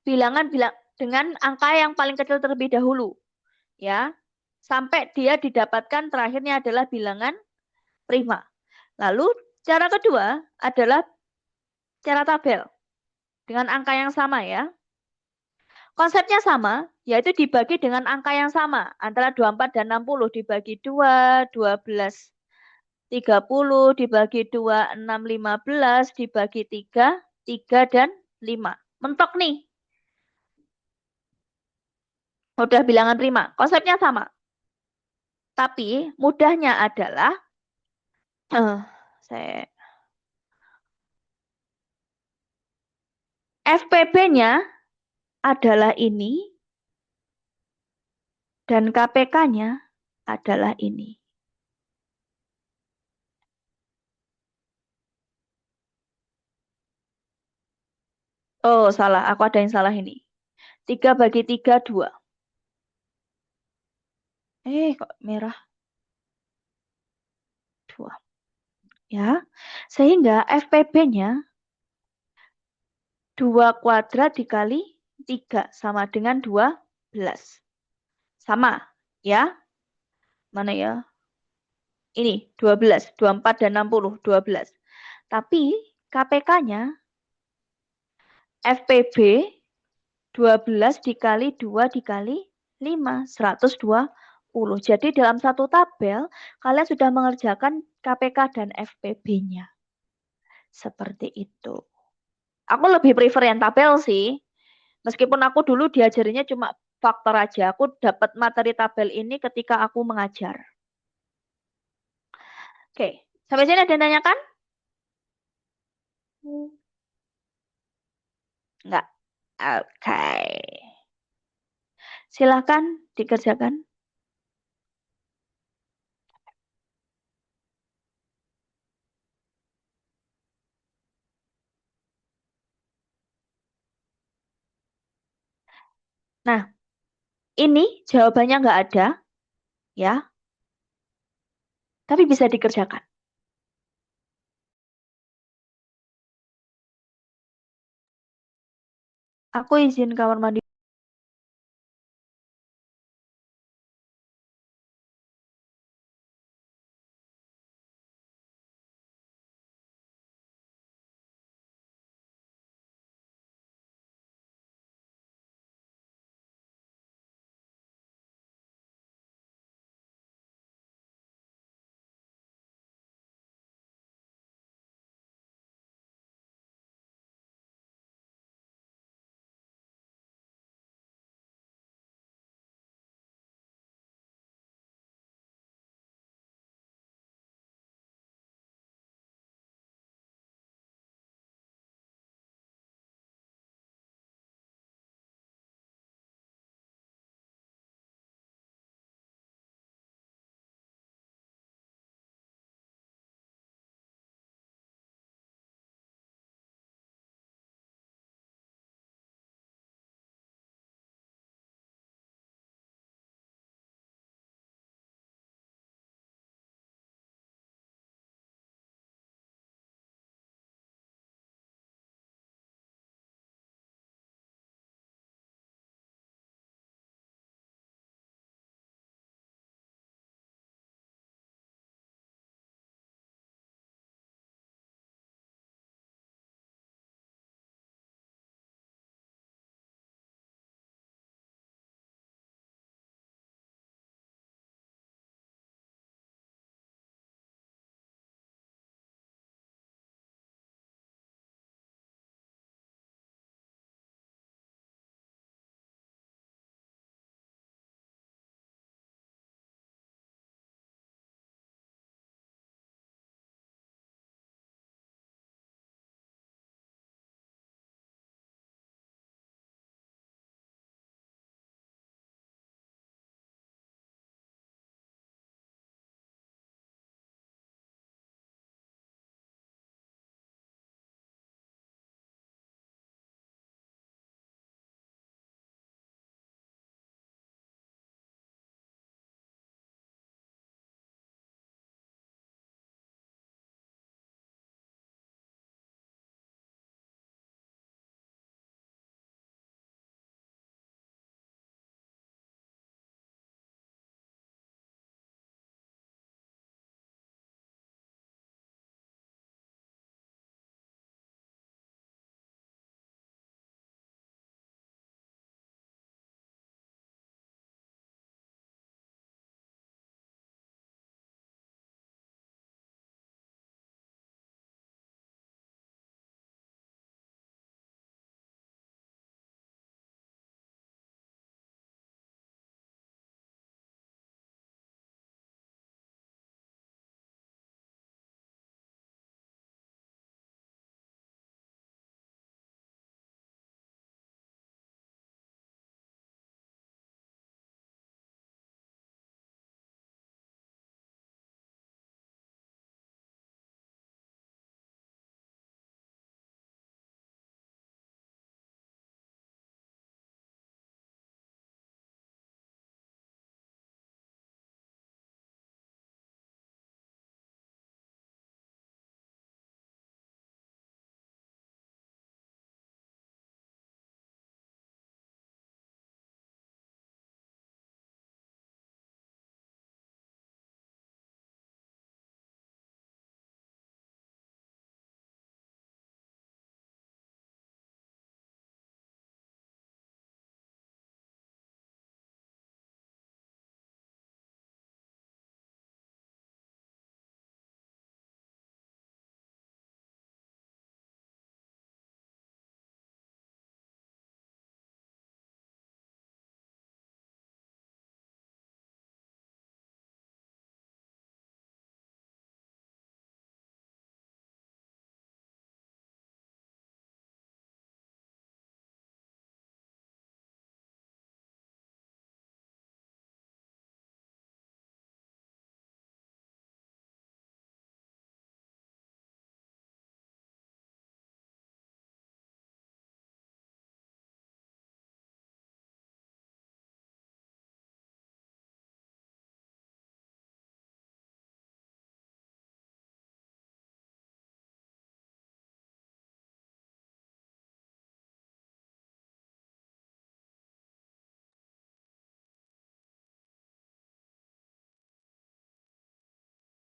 bilangan dengan angka yang paling kecil terlebih dahulu. Ya, sampai dia didapatkan terakhirnya adalah bilangan prima. Lalu cara kedua adalah cara tabel dengan angka yang sama ya. Konsepnya sama, yaitu dibagi dengan angka yang sama antara 24 dan 60 dibagi 2, 12, 30 dibagi 2, 6, 15 dibagi 3, 3 dan 5. Mentok nih. Udah bilangan prima. Konsepnya sama. Tapi mudahnya adalah FPB-nya adalah ini dan KPK-nya adalah ini. Oh, salah. Aku ada yang salah ini. 3 bagi 3, 2. Kok merah? 2. Ya. Sehingga FPB-nya 2 kuadrat dikali 3 sama dengan 12. Sama, ya. Mana ya? Ini, 12. 24 dan 60, 12. Tapi KPK-nya FPB 12 dikali 2 dikali 5, 120. Jadi dalam satu tabel, kalian sudah mengerjakan KPK dan FPB-nya. Seperti itu. Aku lebih prefer yang tabel sih. Meskipun aku dulu diajarinya cuma faktor aja. Aku dapat materi tabel ini ketika aku mengajar. Oke, sampai sini ada yang tanyakan? Enggak. Oke. Silahkan dikerjakan. Nah, ini jawabannya nggak ada, ya. Tapi bisa dikerjakan. Aku izin kamar mandi.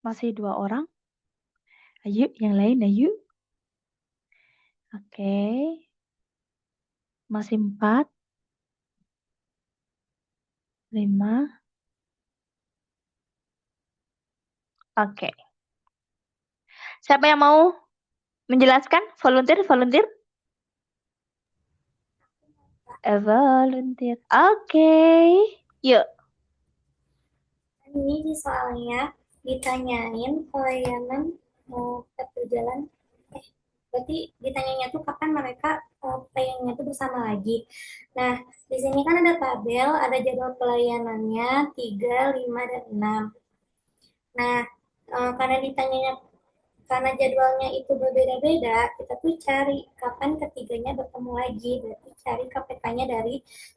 Masih 2 orang. Ayo, yang lain ayo. Oke. Masih 4. 5. Oke. Siapa yang mau menjelaskan? Volunteer, volunteer. Volunteer. Oke. Yuk. Ini di soalnya ditanyain pelayanan berjalan. Berarti ditanyanya tuh kapan mereka pelayanannya tuh bersama lagi. Nah, di sini kan ada tabel, ada jadwal pelayanannya 3, 5, dan 6. Nah, karena ditanyanya karena jadwalnya itu berbeda-beda, kita tuh cari kapan ketiganya bertemu lagi. Berarti cari KPK-nya dari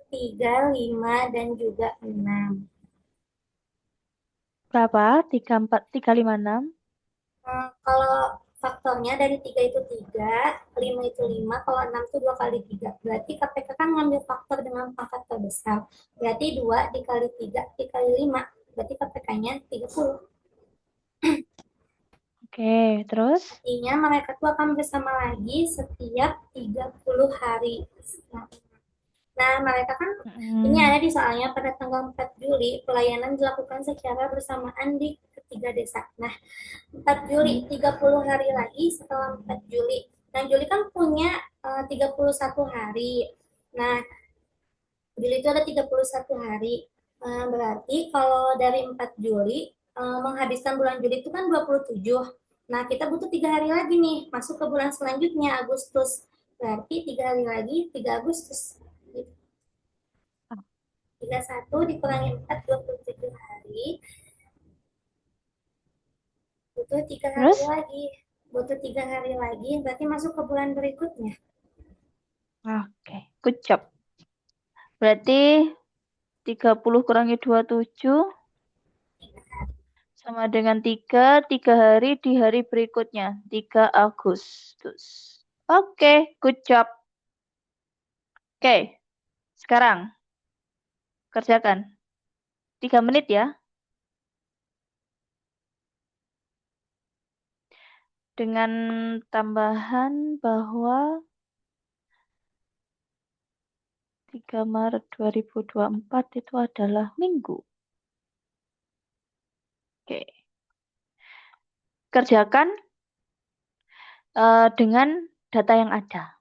3, 5, dan juga 6. Berapa? 3, 4, 3, 5, 6. Kalau faktornya dari 3 itu 3, 5 itu 5, kalau 6 itu 2 kali 3. Berarti KPK kan ngambil faktor dengan pangkat terbesar. Berarti 2 dikali 3 dikali 5. Berarti KPK-nya 30. Oke, terus? Artinya mereka tuh akan bersama lagi setiap 30 hari. Nah, mereka kan ini ada di soalnya pada tanggal 4 Juli pelayanan dilakukan secara bersamaan di ketiga desa. Nah, 4 Juli 30 hari lagi setelah 4 Juli. Nah, Juli kan punya 31 hari. Nah, Juli itu ada 31 hari. Berarti kalau dari 4 Juli menghabiskan bulan Juli itu kan 27. Nah, kita butuh 3 hari lagi nih masuk ke bulan selanjutnya Agustus. Berarti 3 hari lagi 3 Agustus. 31 dikurangi 4, 27 hari. Butuh 3 hari Terus? lagi. Butuh 3 hari lagi, berarti masuk ke bulan berikutnya. Oke, good job. Berarti 30 kurangi 27 sama dengan 3 hari di hari berikutnya, 3 Agustus. Oke, good job. Oke, sekarang kerjakan. 3 menit ya. Dengan tambahan bahwa 3 Maret 2024 itu adalah minggu. Oke. Kerjakan dengan data yang ada.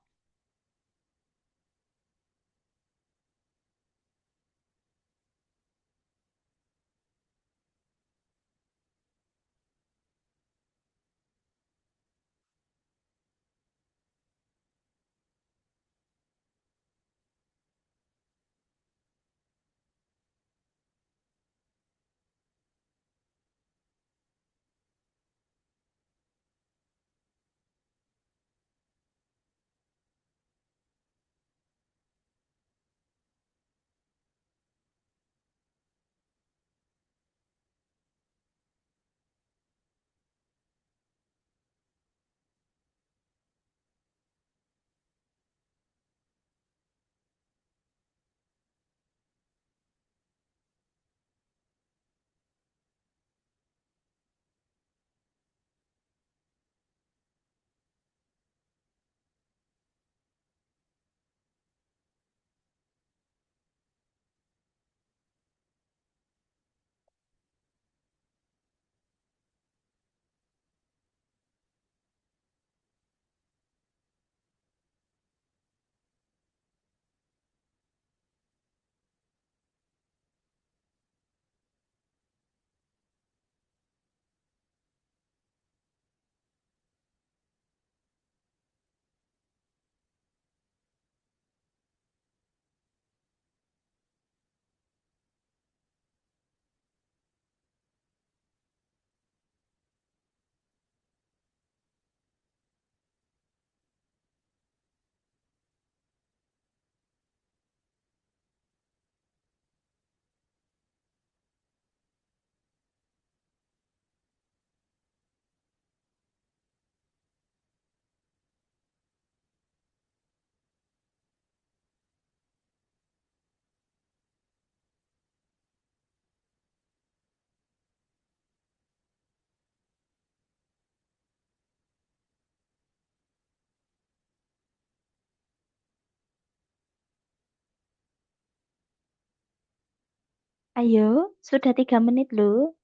Ayo, sudah 3 menit loh.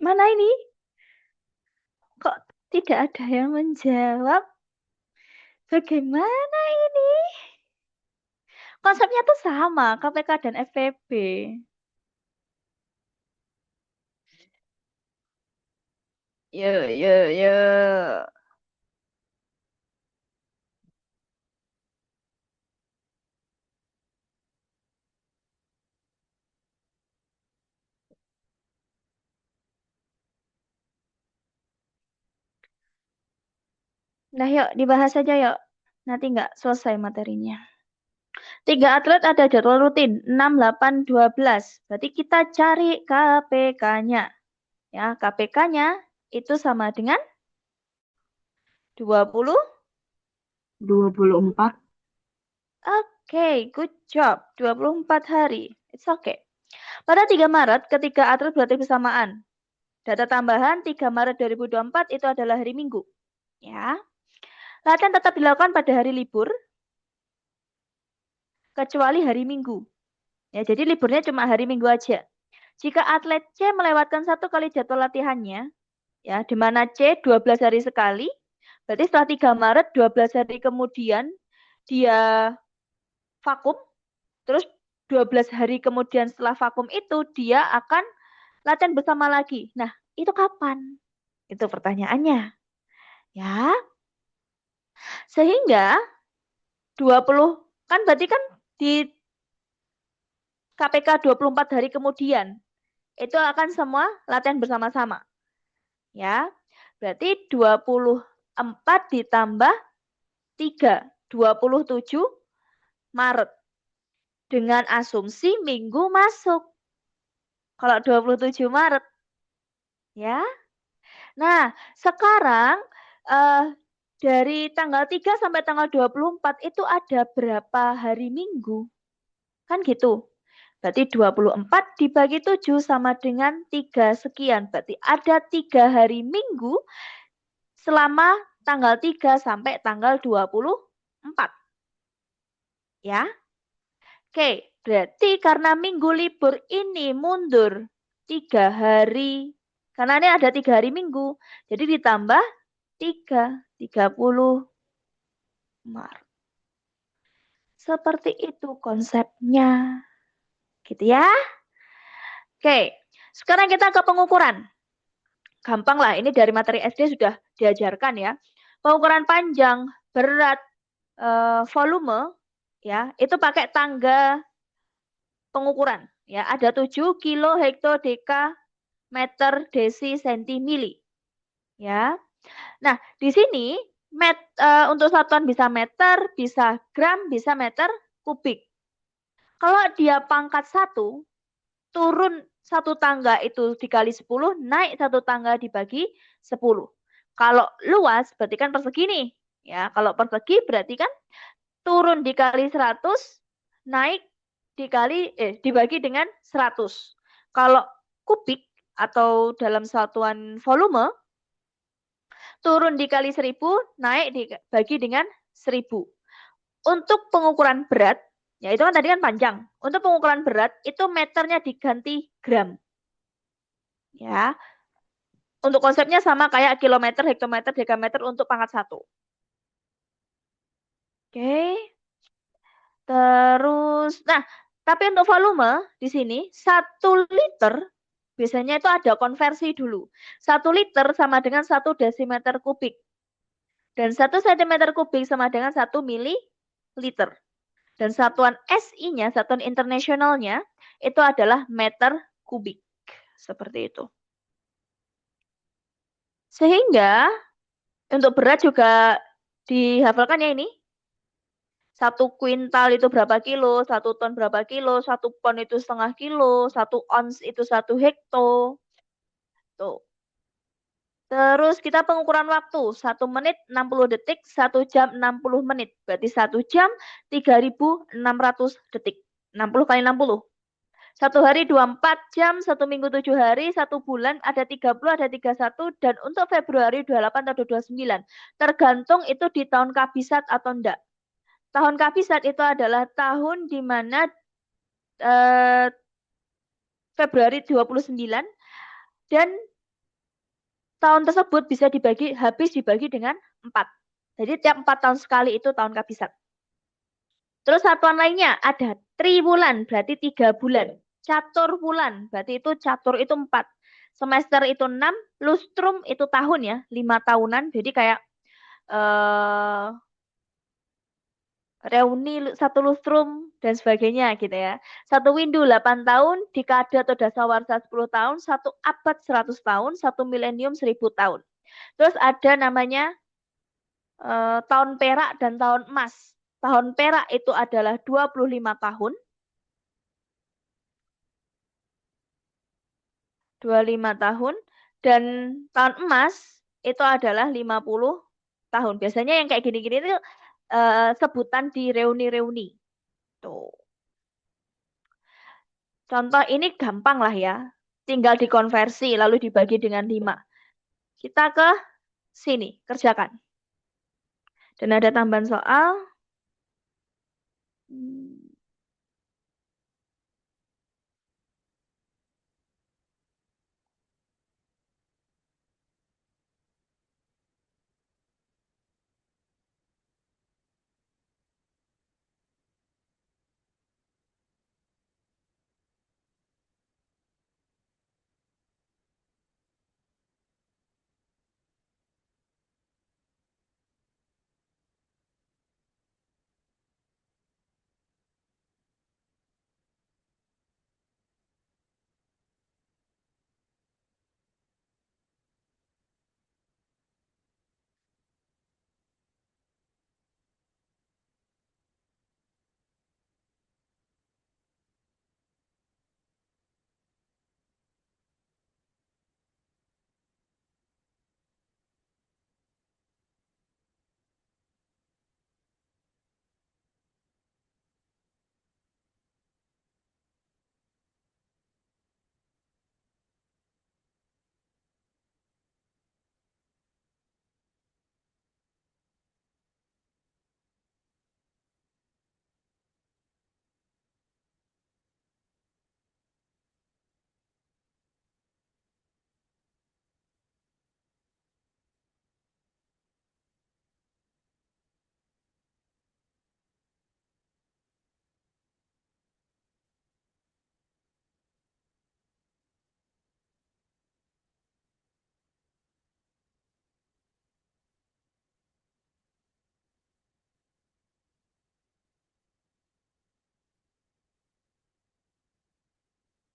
Mana ini? Kok tidak ada yang menjawab? Bagaimana ini? Konsepnya tuh sama, KPK dan FTB. Yo, yo, yo. Nah, yuk dibahas saja yuk. Nanti nggak selesai materinya. 3 atlet ada jadwal rutin 6, 8, 12. Berarti kita cari KPK-nya. Ya, KPK-nya itu sama dengan 20. 24. Oke, good job. 24 hari. It's okay. Pada 3 Maret, ketika atlet berlatih bersamaan. Data tambahan 3 Maret 2024 itu adalah hari Minggu. Ya. Latihan tetap dilakukan pada hari libur, kecuali hari Minggu. Ya, jadi liburnya cuma hari Minggu aja. Jika atlet C melewatkan 1 kali jadwal latihannya, ya, di mana C 12 hari sekali, berarti setelah 3 Maret 12 hari kemudian dia vakum, terus 12 hari kemudian setelah vakum itu dia akan latihan bersama lagi. Nah, itu kapan? Itu pertanyaannya. Ya. Sehingga 20, kan berarti kan di KPK 24 hari kemudian, itu akan semua latihan bersama-sama. Ya, berarti 24 ditambah 3, 27 Maret. Dengan asumsi minggu masuk. Kalau 27 Maret. Ya. Nah, sekarang dari tanggal 3 sampai tanggal 24 itu ada berapa hari minggu? Kan gitu. Berarti 24 dibagi 7 sama dengan 3 sekian. Berarti ada 3 hari minggu selama tanggal 3 sampai tanggal 24. Ya. Oke, berarti karena minggu libur ini mundur 3 hari. Karena ini ada 3 hari minggu. Jadi ditambah 3, 30 Maret. Seperti itu konsepnya. Gitu ya. Oke, sekarang kita ke pengukuran. Gampang lah, ini dari materi SD sudah diajarkan ya. Pengukuran panjang, berat, volume, ya itu pakai tangga pengukuran. Ya, ada 7 kilo, hekto, deka, meter, desi, senti, mili. Ya. Nah, di sini untuk satuan bisa meter, bisa gram, bisa meter kubik. Kalau dia pangkat 1, turun satu tangga itu dikali 10, naik satu tangga dibagi 10. Kalau luas berarti kan persegi nih. Ya, kalau persegi berarti kan turun dikali 100, naik dibagi dengan 100. Kalau kubik atau dalam satuan volume, turun dikali 1000, naik dibagi dengan 1000. Untuk pengukuran berat, ya itu kan tadi kan panjang. Untuk pengukuran berat, itu meternya diganti gram. Ya. Untuk konsepnya sama kayak kilometer, hektometer, dekameter untuk pangkat 1. Oke. Terus, nah, tapi untuk volume di sini 1 liter biasanya itu ada konversi dulu. 1 liter sama dengan 1 desimeter kubik. Dan 1 cm kubik sama dengan 1 mililiter. Dan satuan SI-nya, satuan internasionalnya, itu adalah meter kubik. Seperti itu. Sehingga untuk berat juga dihafalkan ya ini. 1 kuintal itu berapa kilo, 1 ton berapa kilo, 1 pon itu setengah kilo, 1 ons itu 1 hekto. Tuh. Terus kita pengukuran waktu, 1 menit 60 detik, 1 jam 60 menit. Berarti 1 jam 3.600 detik. 60 kali 60. 1 hari 24 jam, 1 minggu 7 hari, 1 bulan ada 30, ada 31, dan untuk Februari 28 atau 29. Tergantung itu di tahun kabisat atau enggak. Tahun kabisat itu adalah tahun di mana Februari 29 dan tahun tersebut bisa habis dibagi dengan 4. Jadi tiap 4 tahun sekali itu tahun kabisat. Terus satuan lainnya ada triwulan berarti 3 bulan. Catur bulan berarti itu catur itu 4. Semester itu 6, lustrum itu tahun ya, 5 tahunan. Jadi kayak reuni 1 lustrum dan sebagainya gitu ya. 1 windu 8 tahun, dekade atau dasawarsa 10 tahun, 1 abad 100 tahun, 1 milenium 1000 tahun. Terus ada namanya tahun perak dan tahun emas. Tahun perak itu adalah 25 tahun. 25 tahun dan tahun emas itu adalah 50 tahun. Biasanya yang kayak gini-gini itu sebutan di reuni-reuni. Tuh. Contoh ini gampang lah ya. Tinggal dikonversi lalu dibagi dengan 5. Kita ke sini, kerjakan. Dan ada tambahan soal.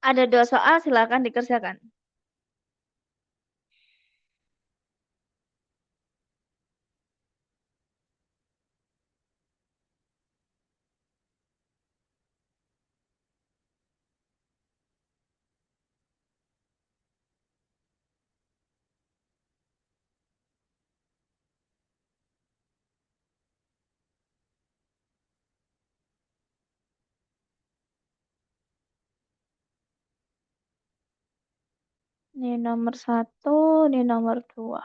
Ada 2 soal, silakan dikerjakan. Ini nomor 1, ini nomor 2.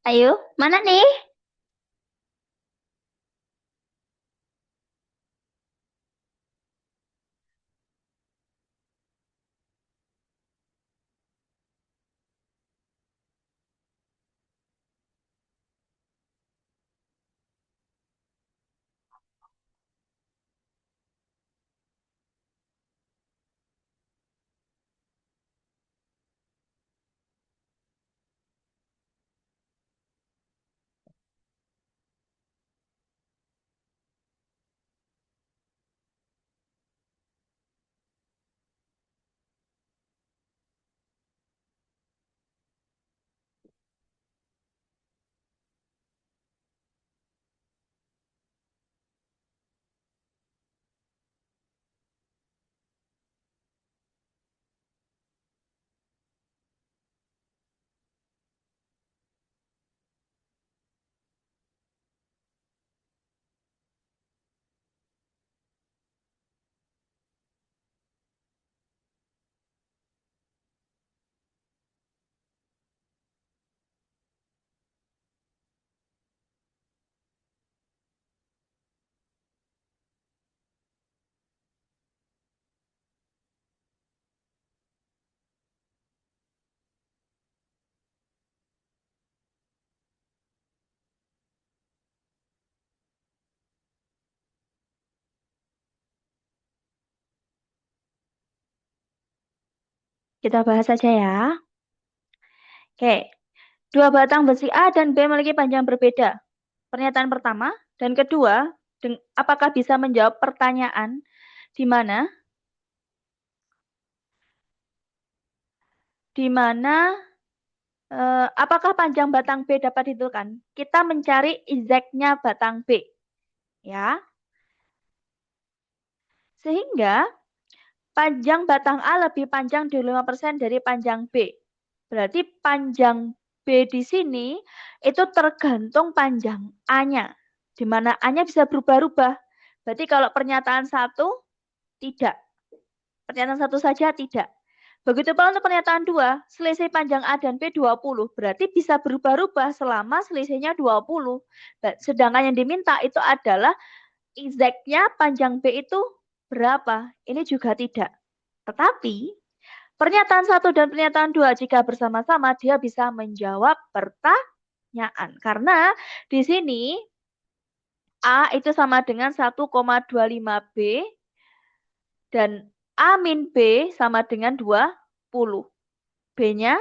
Ayo, mana nih? Kita bahas saja ya. Oke, dua batang besi A dan B memiliki panjang berbeda. Pernyataan pertama dan kedua, apakah bisa menjawab pertanyaan di mana apakah panjang batang B dapat ditentukan? Kita mencari exactnya batang B, ya. Sehingga panjang batang A lebih panjang 25% dari panjang B. Berarti panjang B di sini itu tergantung panjang A-nya. Di mana A-nya bisa berubah-ubah. Berarti kalau pernyataan satu, tidak. Pernyataan satu saja tidak. Begitu pula untuk pernyataan 2, selisih panjang A dan B 20. Berarti bisa berubah-ubah selama selisihnya 20. Sedangkan yang diminta itu adalah exactnya panjang B itu berapa. Ini juga tidak. Tetapi pernyataan 1 dan pernyataan 2 jika bersama-sama dia bisa menjawab pertanyaan. Karena di sini A itu sama dengan 1,25B dan A min B sama dengan 20. B-nya,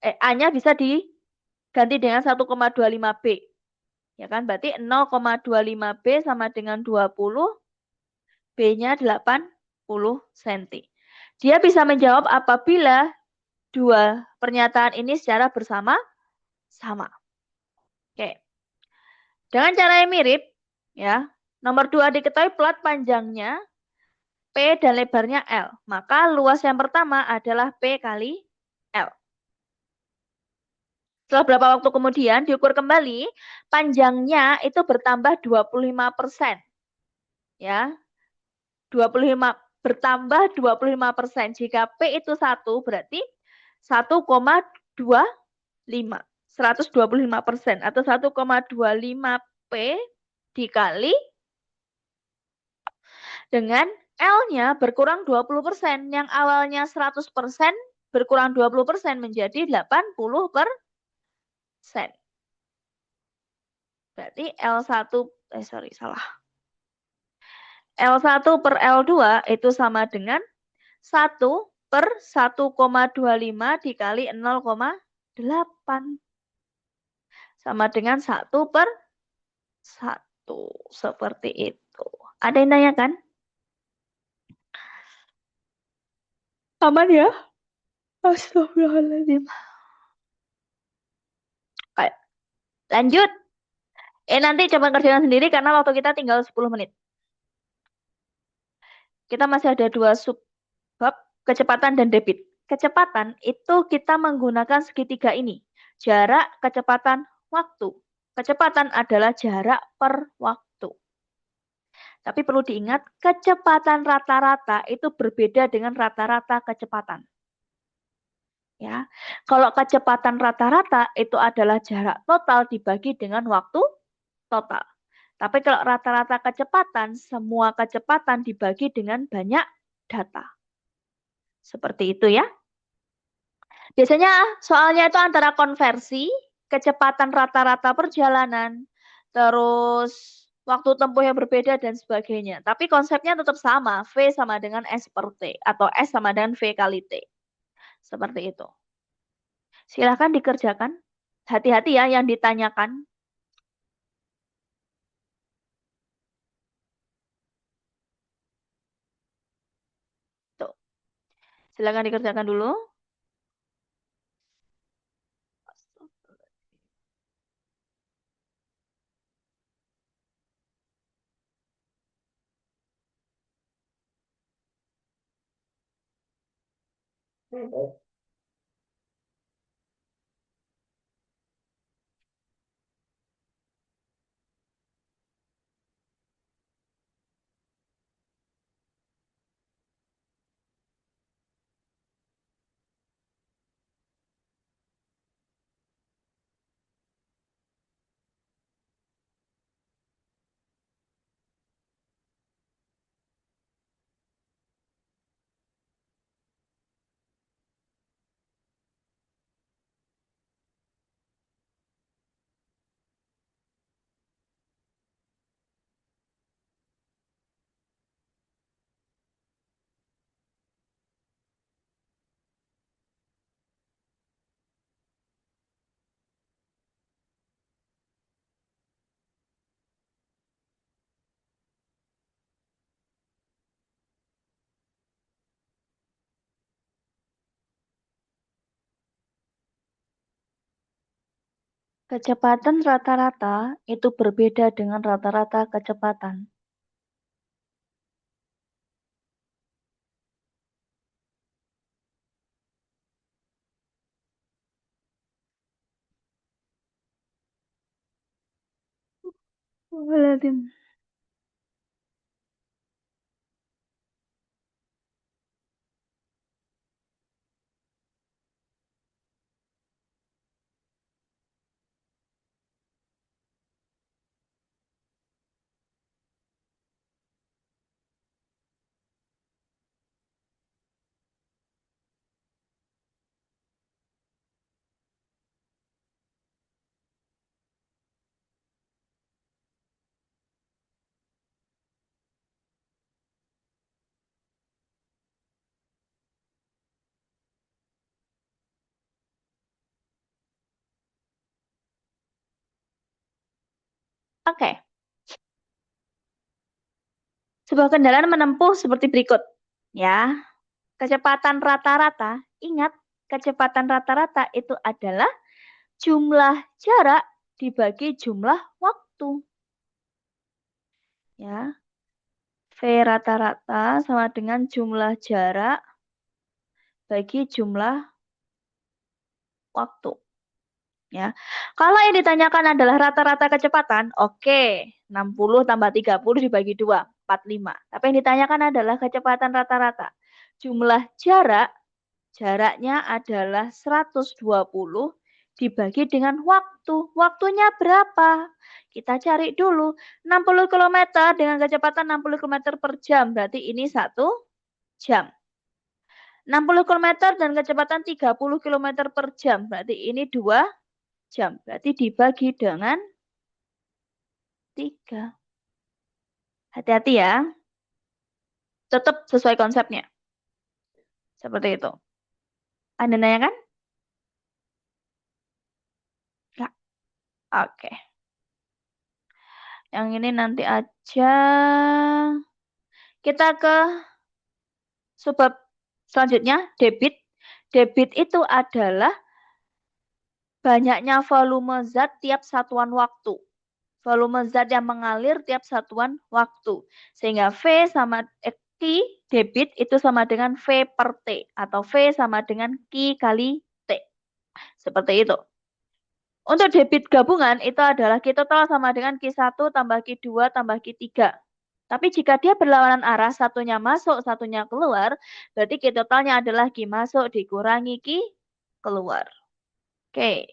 A-nya bisa diganti dengan 1,25B. Ya kan, berarti 0,25B sama dengan 20, B-nya 80 cm. Dia bisa menjawab apabila dua pernyataan ini secara bersama-sama. Oke. Dengan cara yang mirip, ya. Nomor 2 diketahui plat panjangnya P dan lebarnya L. Maka luas yang pertama adalah P kali L. Setelah berapa waktu kemudian diukur kembali, panjangnya itu bertambah 25%. Ya. 25 bertambah 25%. Jika P itu 1 berarti 1,25. 125% atau 1,25P dikali dengan L-nya berkurang 20%. Yang awalnya 100% berkurang 20% menjadi 80%. Berarti L1 per L2 itu sama dengan 1 per 1,25 dikali 0,8. Sama dengan 1 per 1. Seperti itu. Ada yang tanya kan? Aman ya? Astagfirullahaladzim. Lanjut. Nanti coba kerjakan sendiri karena waktu kita tinggal 10 menit. Kita masih ada 2 subbab, kecepatan dan debit. Kecepatan itu kita menggunakan segitiga ini. Jarak, kecepatan, waktu. Kecepatan adalah jarak per waktu. Tapi perlu diingat, kecepatan rata-rata itu berbeda dengan rata-rata kecepatan. Ya, kalau kecepatan rata-rata itu adalah jarak total dibagi dengan waktu total. Tapi kalau rata-rata kecepatan, semua kecepatan dibagi dengan banyak data. Seperti itu ya. Biasanya soalnya itu antara konversi, kecepatan rata-rata perjalanan, terus waktu tempuh yang berbeda dan sebagainya. Tapi konsepnya tetap sama, V sama dengan S per T, atau S sama dengan V kali T. Seperti itu. Silahkan dikerjakan. Hati-hati ya yang ditanyakan. Tuh. Silahkan dikerjakan dulu. Kecepatan rata-rata itu berbeda dengan rata-rata kecepatan. Oke, sebuah kendaraan menempuh seperti berikut. Ya, kecepatan rata-rata, ingat, kecepatan rata-rata itu adalah jumlah jarak dibagi jumlah waktu. Ya, V rata-rata sama dengan jumlah jarak bagi jumlah waktu. Ya. Kalau yang ditanyakan adalah rata-rata kecepatan, oke, 60 tambah 30 dibagi 2, 45. Tapi yang ditanyakan adalah kecepatan rata-rata. Jumlah jarak, jaraknya adalah 120 dibagi dengan waktu. Waktunya berapa? Kita cari dulu. 60 km dengan kecepatan 60 km per jam, berarti ini 1 jam. 60 km dan kecepatan 30 km per jam, berarti ini 2 jam. Berarti dibagi dengan 3. Hati-hati ya. Tetap sesuai konsepnya. Seperti itu. Anda nanya kan? Enggak. Oke. Yang ini nanti aja. Kita ke subbab selanjutnya, debit. Debit itu adalah banyaknya volume zat tiap satuan waktu. Volume zat yang mengalir tiap satuan waktu. Sehingga V sama Q debit itu sama dengan V per T. Atau V sama dengan Q kali T. Seperti itu. Untuk debit gabungan itu adalah Q total sama dengan Q1 tambah Q2 tambah Q3. Tapi jika dia berlawanan arah, satunya masuk, satunya keluar, berarti Q totalnya adalah Q masuk dikurangi Q keluar. Oke.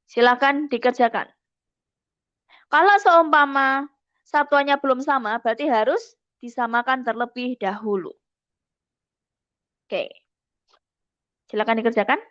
Silakan dikerjakan. Kalau seumpama satuannya belum sama, berarti harus disamakan terlebih dahulu. Oke. Silakan dikerjakan.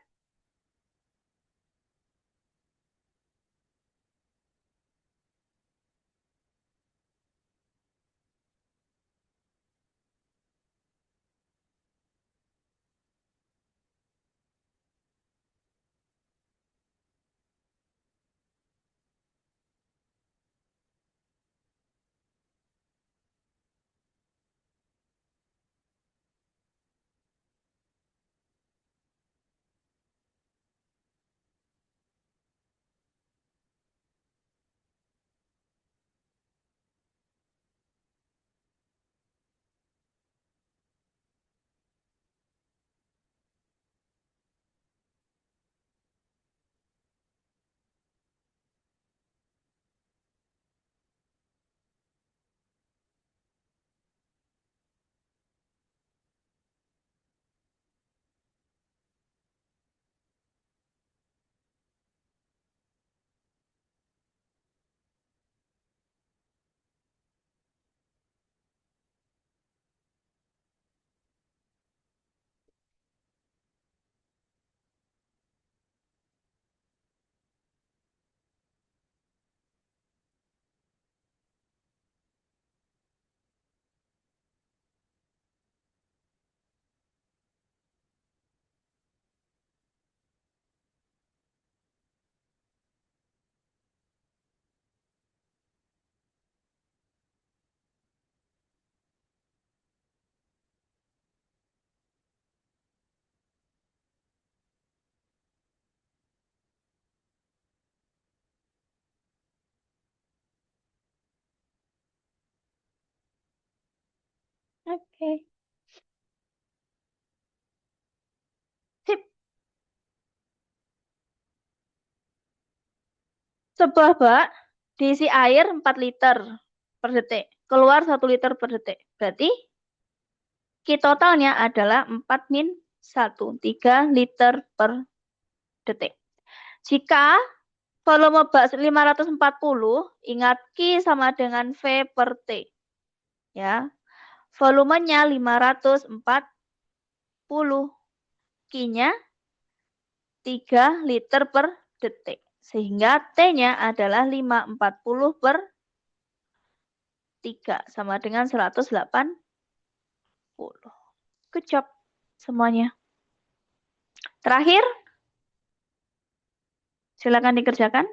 Oke. Sip. Sebuah bak diisi air 4 liter per detik. Keluar 1 liter per detik. Berarti Q totalnya adalah 4 min 1. 3 liter per detik. Jika volume bak 540, ingat Q sama dengan V per T. Ya. Volumenya 540. Q-nya 3 liter per detik. Sehingga T-nya adalah 540 per 3 sama dengan 180. Good job semuanya. Terakhir, silakan dikerjakan.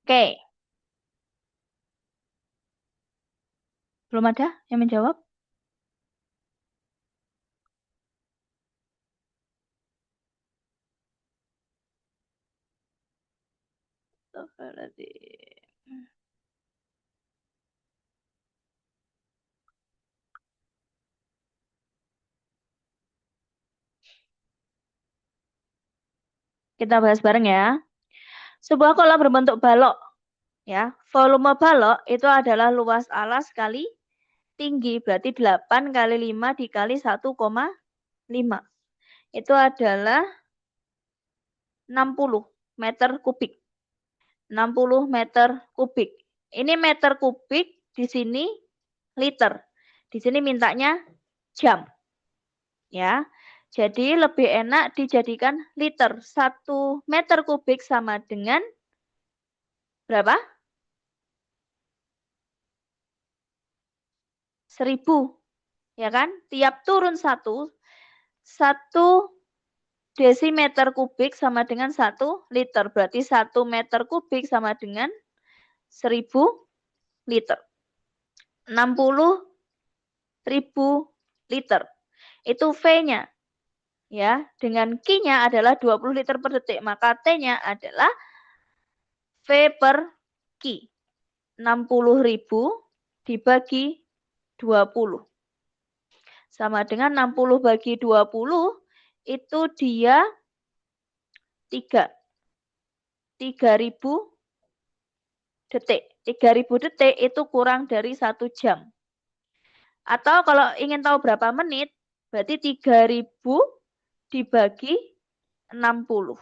Oke. Belum ada yang menjawab? Kita bahas bareng ya. Sebuah kolam berbentuk balok. Ya, volume balok itu adalah luas alas kali tinggi. Berarti 8 kali 5 dikali 1,5. Itu adalah 60 meter kubik. 60 meter kubik. Ini meter kubik, di sini liter. Di sini mintanya jam. Ya. Jadi lebih enak dijadikan liter. 1 meter kubik sama dengan berapa? 1000. Ya kan? Tiap turun 1 desimeter kubik sama dengan 1 liter. Berarti 1 meter kubik sama dengan 1000 liter. 60.000 liter. Itu V-nya. Ya, dengan Q-nya adalah 20 liter per detik, maka T-nya adalah V per Q. 60.000 dibagi 20. Sama dengan 60 bagi 20 itu dia 3. 3000 detik. 3000 detik itu kurang dari 1 jam. Atau kalau ingin tahu berapa menit, berarti 3000 dibagi 60.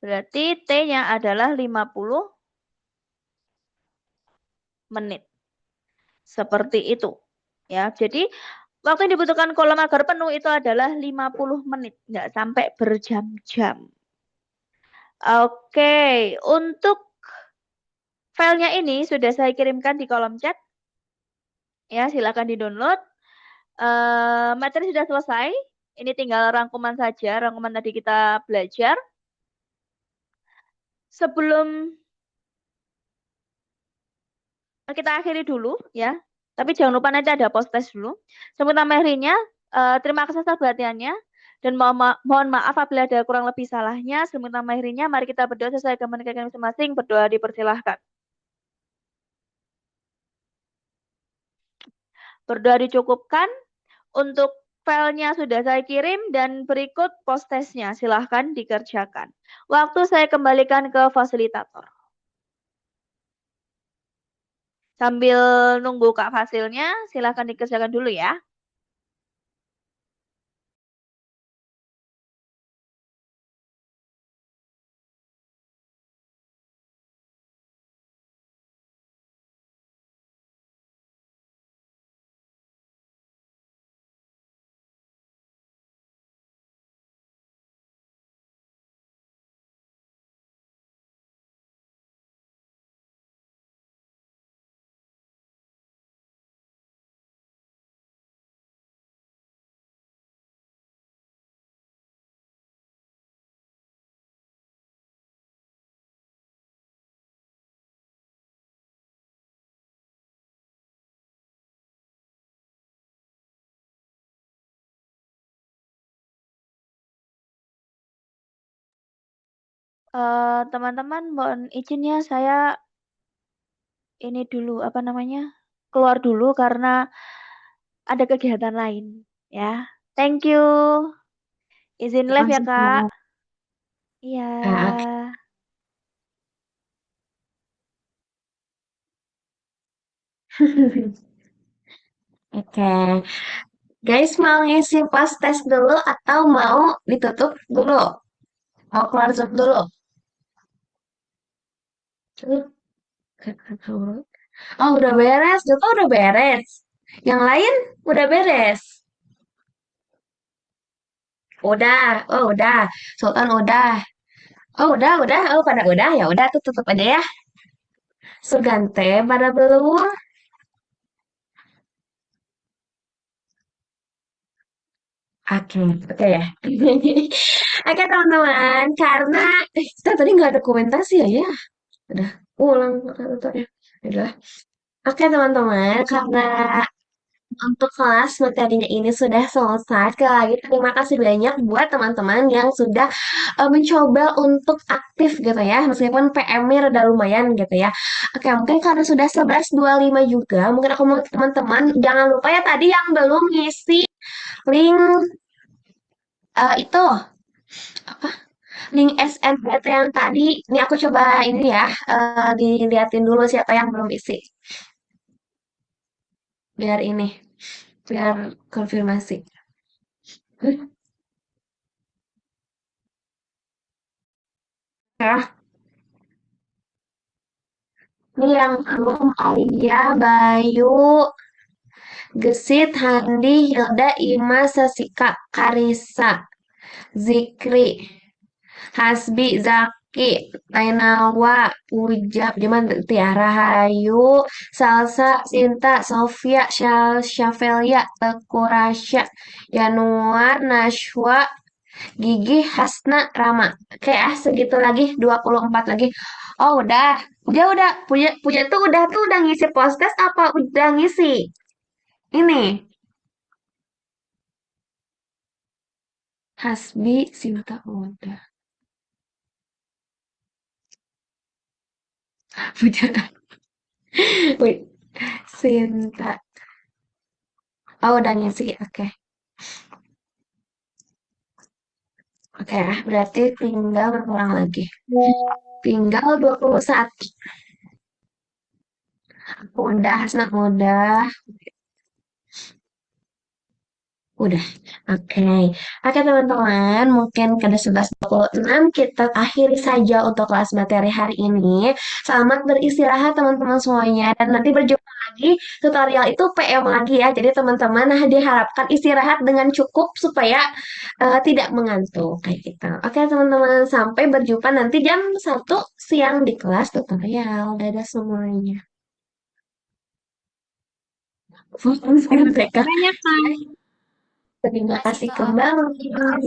Berarti T-nya adalah 50 menit. Seperti itu. Ya, jadi waktu yang dibutuhkan kolam agar penuh itu adalah 50 menit. Nggak sampai berjam-jam. Oke, untuk filenya ini sudah saya kirimkan di kolom chat. Ya, silakan di-download. Materi sudah selesai. Ini tinggal rangkuman saja. Rangkuman tadi kita belajar. Sebelum kita akhiri dulu ya. Tapi jangan lupa nanti ada post test dulu. Sementara Mehrinya, terima kasih atas perhatiannya. Dan mohon maaf apabila ada kurang lebih salahnya. Sementara Mehrinya, mari kita berdoa sesuai kemenangan masing-masing. Berdoa dipersilahkan. Berdoa dicukupkan untuk Filenya sudah saya kirim dan berikut post testnya. Silahkan dikerjakan. Waktu saya kembalikan ke fasilitator. Sambil nunggu Kak hasilnya, silahkan dikerjakan dulu ya. Teman-teman, mohon izin ya, saya ini dulu, apa namanya, keluar dulu karena ada kegiatan lain. Ya, thank you. Izin live ya, Masuk Kak. mau. Iya. Oke. Guys, mau ngisi post test dulu atau mau ditutup dulu? Mau keluar Zoom dulu? Oh, udah beres. Joko udah beres. Yang lain udah beres. Udah. Oh, udah. Sultan udah. Oh, udah. Oh, pada udah. Ya udah, tuh tutup aja ya. Sugante pada belum. Oke ya. Oke teman-teman, karena kita tadi nggak ada komentasi ya, ya. Udah ulang tutornya. Udah. Oke teman-teman, karena untuk kelas materinya ini sudah selesai. Sekali lagi terima kasih banyak buat teman-teman yang sudah mencoba untuk aktif gitu ya. Meskipun PM-nya rada lumayan gitu ya. Oke, mungkin karena sudah 11.25 juga, mungkin aku mau teman-teman jangan lupa ya tadi yang belum ngisi link itu apa? Link SNPT yang tadi. Ini aku coba ini ya, diliatin dulu siapa yang belum isi. Biar konfirmasi. Ya, ini yang belum Alia, Bayu, Gesit, Handi, Hilda, Ima, Sasika, Karisa, Zikri, Hasbi, Zaki, Ainawa, Puja, Jaman, Tiara, Hayu, Salsa, Sinta, Sofia, Syafelia, Teku Rasya, Yanuar, Nashwa, Gigi, Hasna, Rama. Kayak segitu lagi, 24 lagi. Oh, udah. Udah. Puja, Puja tuh udah ngisi post test apa udah ngisi? Ini. Hasbi, Sinta, udah. Puja. Wait. Sinta. Oh, udah ngisi. Oke. Oke, berarti tinggal berkurang lagi. Tinggal 21. Udah, Hasna udah. Udah, oke. Oke teman-teman, mungkin ke 11.26 kita akhiri saja untuk kelas materi hari ini. Selamat beristirahat teman-teman semuanya. Dan nanti berjumpa lagi, tutorial itu PM lagi ya. Jadi teman-teman diharapkan istirahat dengan cukup supaya tidak mengantuk kayak gitu. Oke teman-teman, sampai berjumpa nanti jam 1 siang di kelas tutorial. Dadah semuanya. Fokus MTK. Banyak, Kak. Terima kasih Kak. kembali. Kak.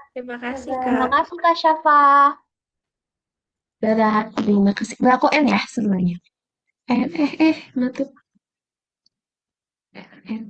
Terima kasih, Dadah. Kak. kasih, Kak Syafa. Dadah, terima kasih. Berlaku N ya semuanya. Nutup. N.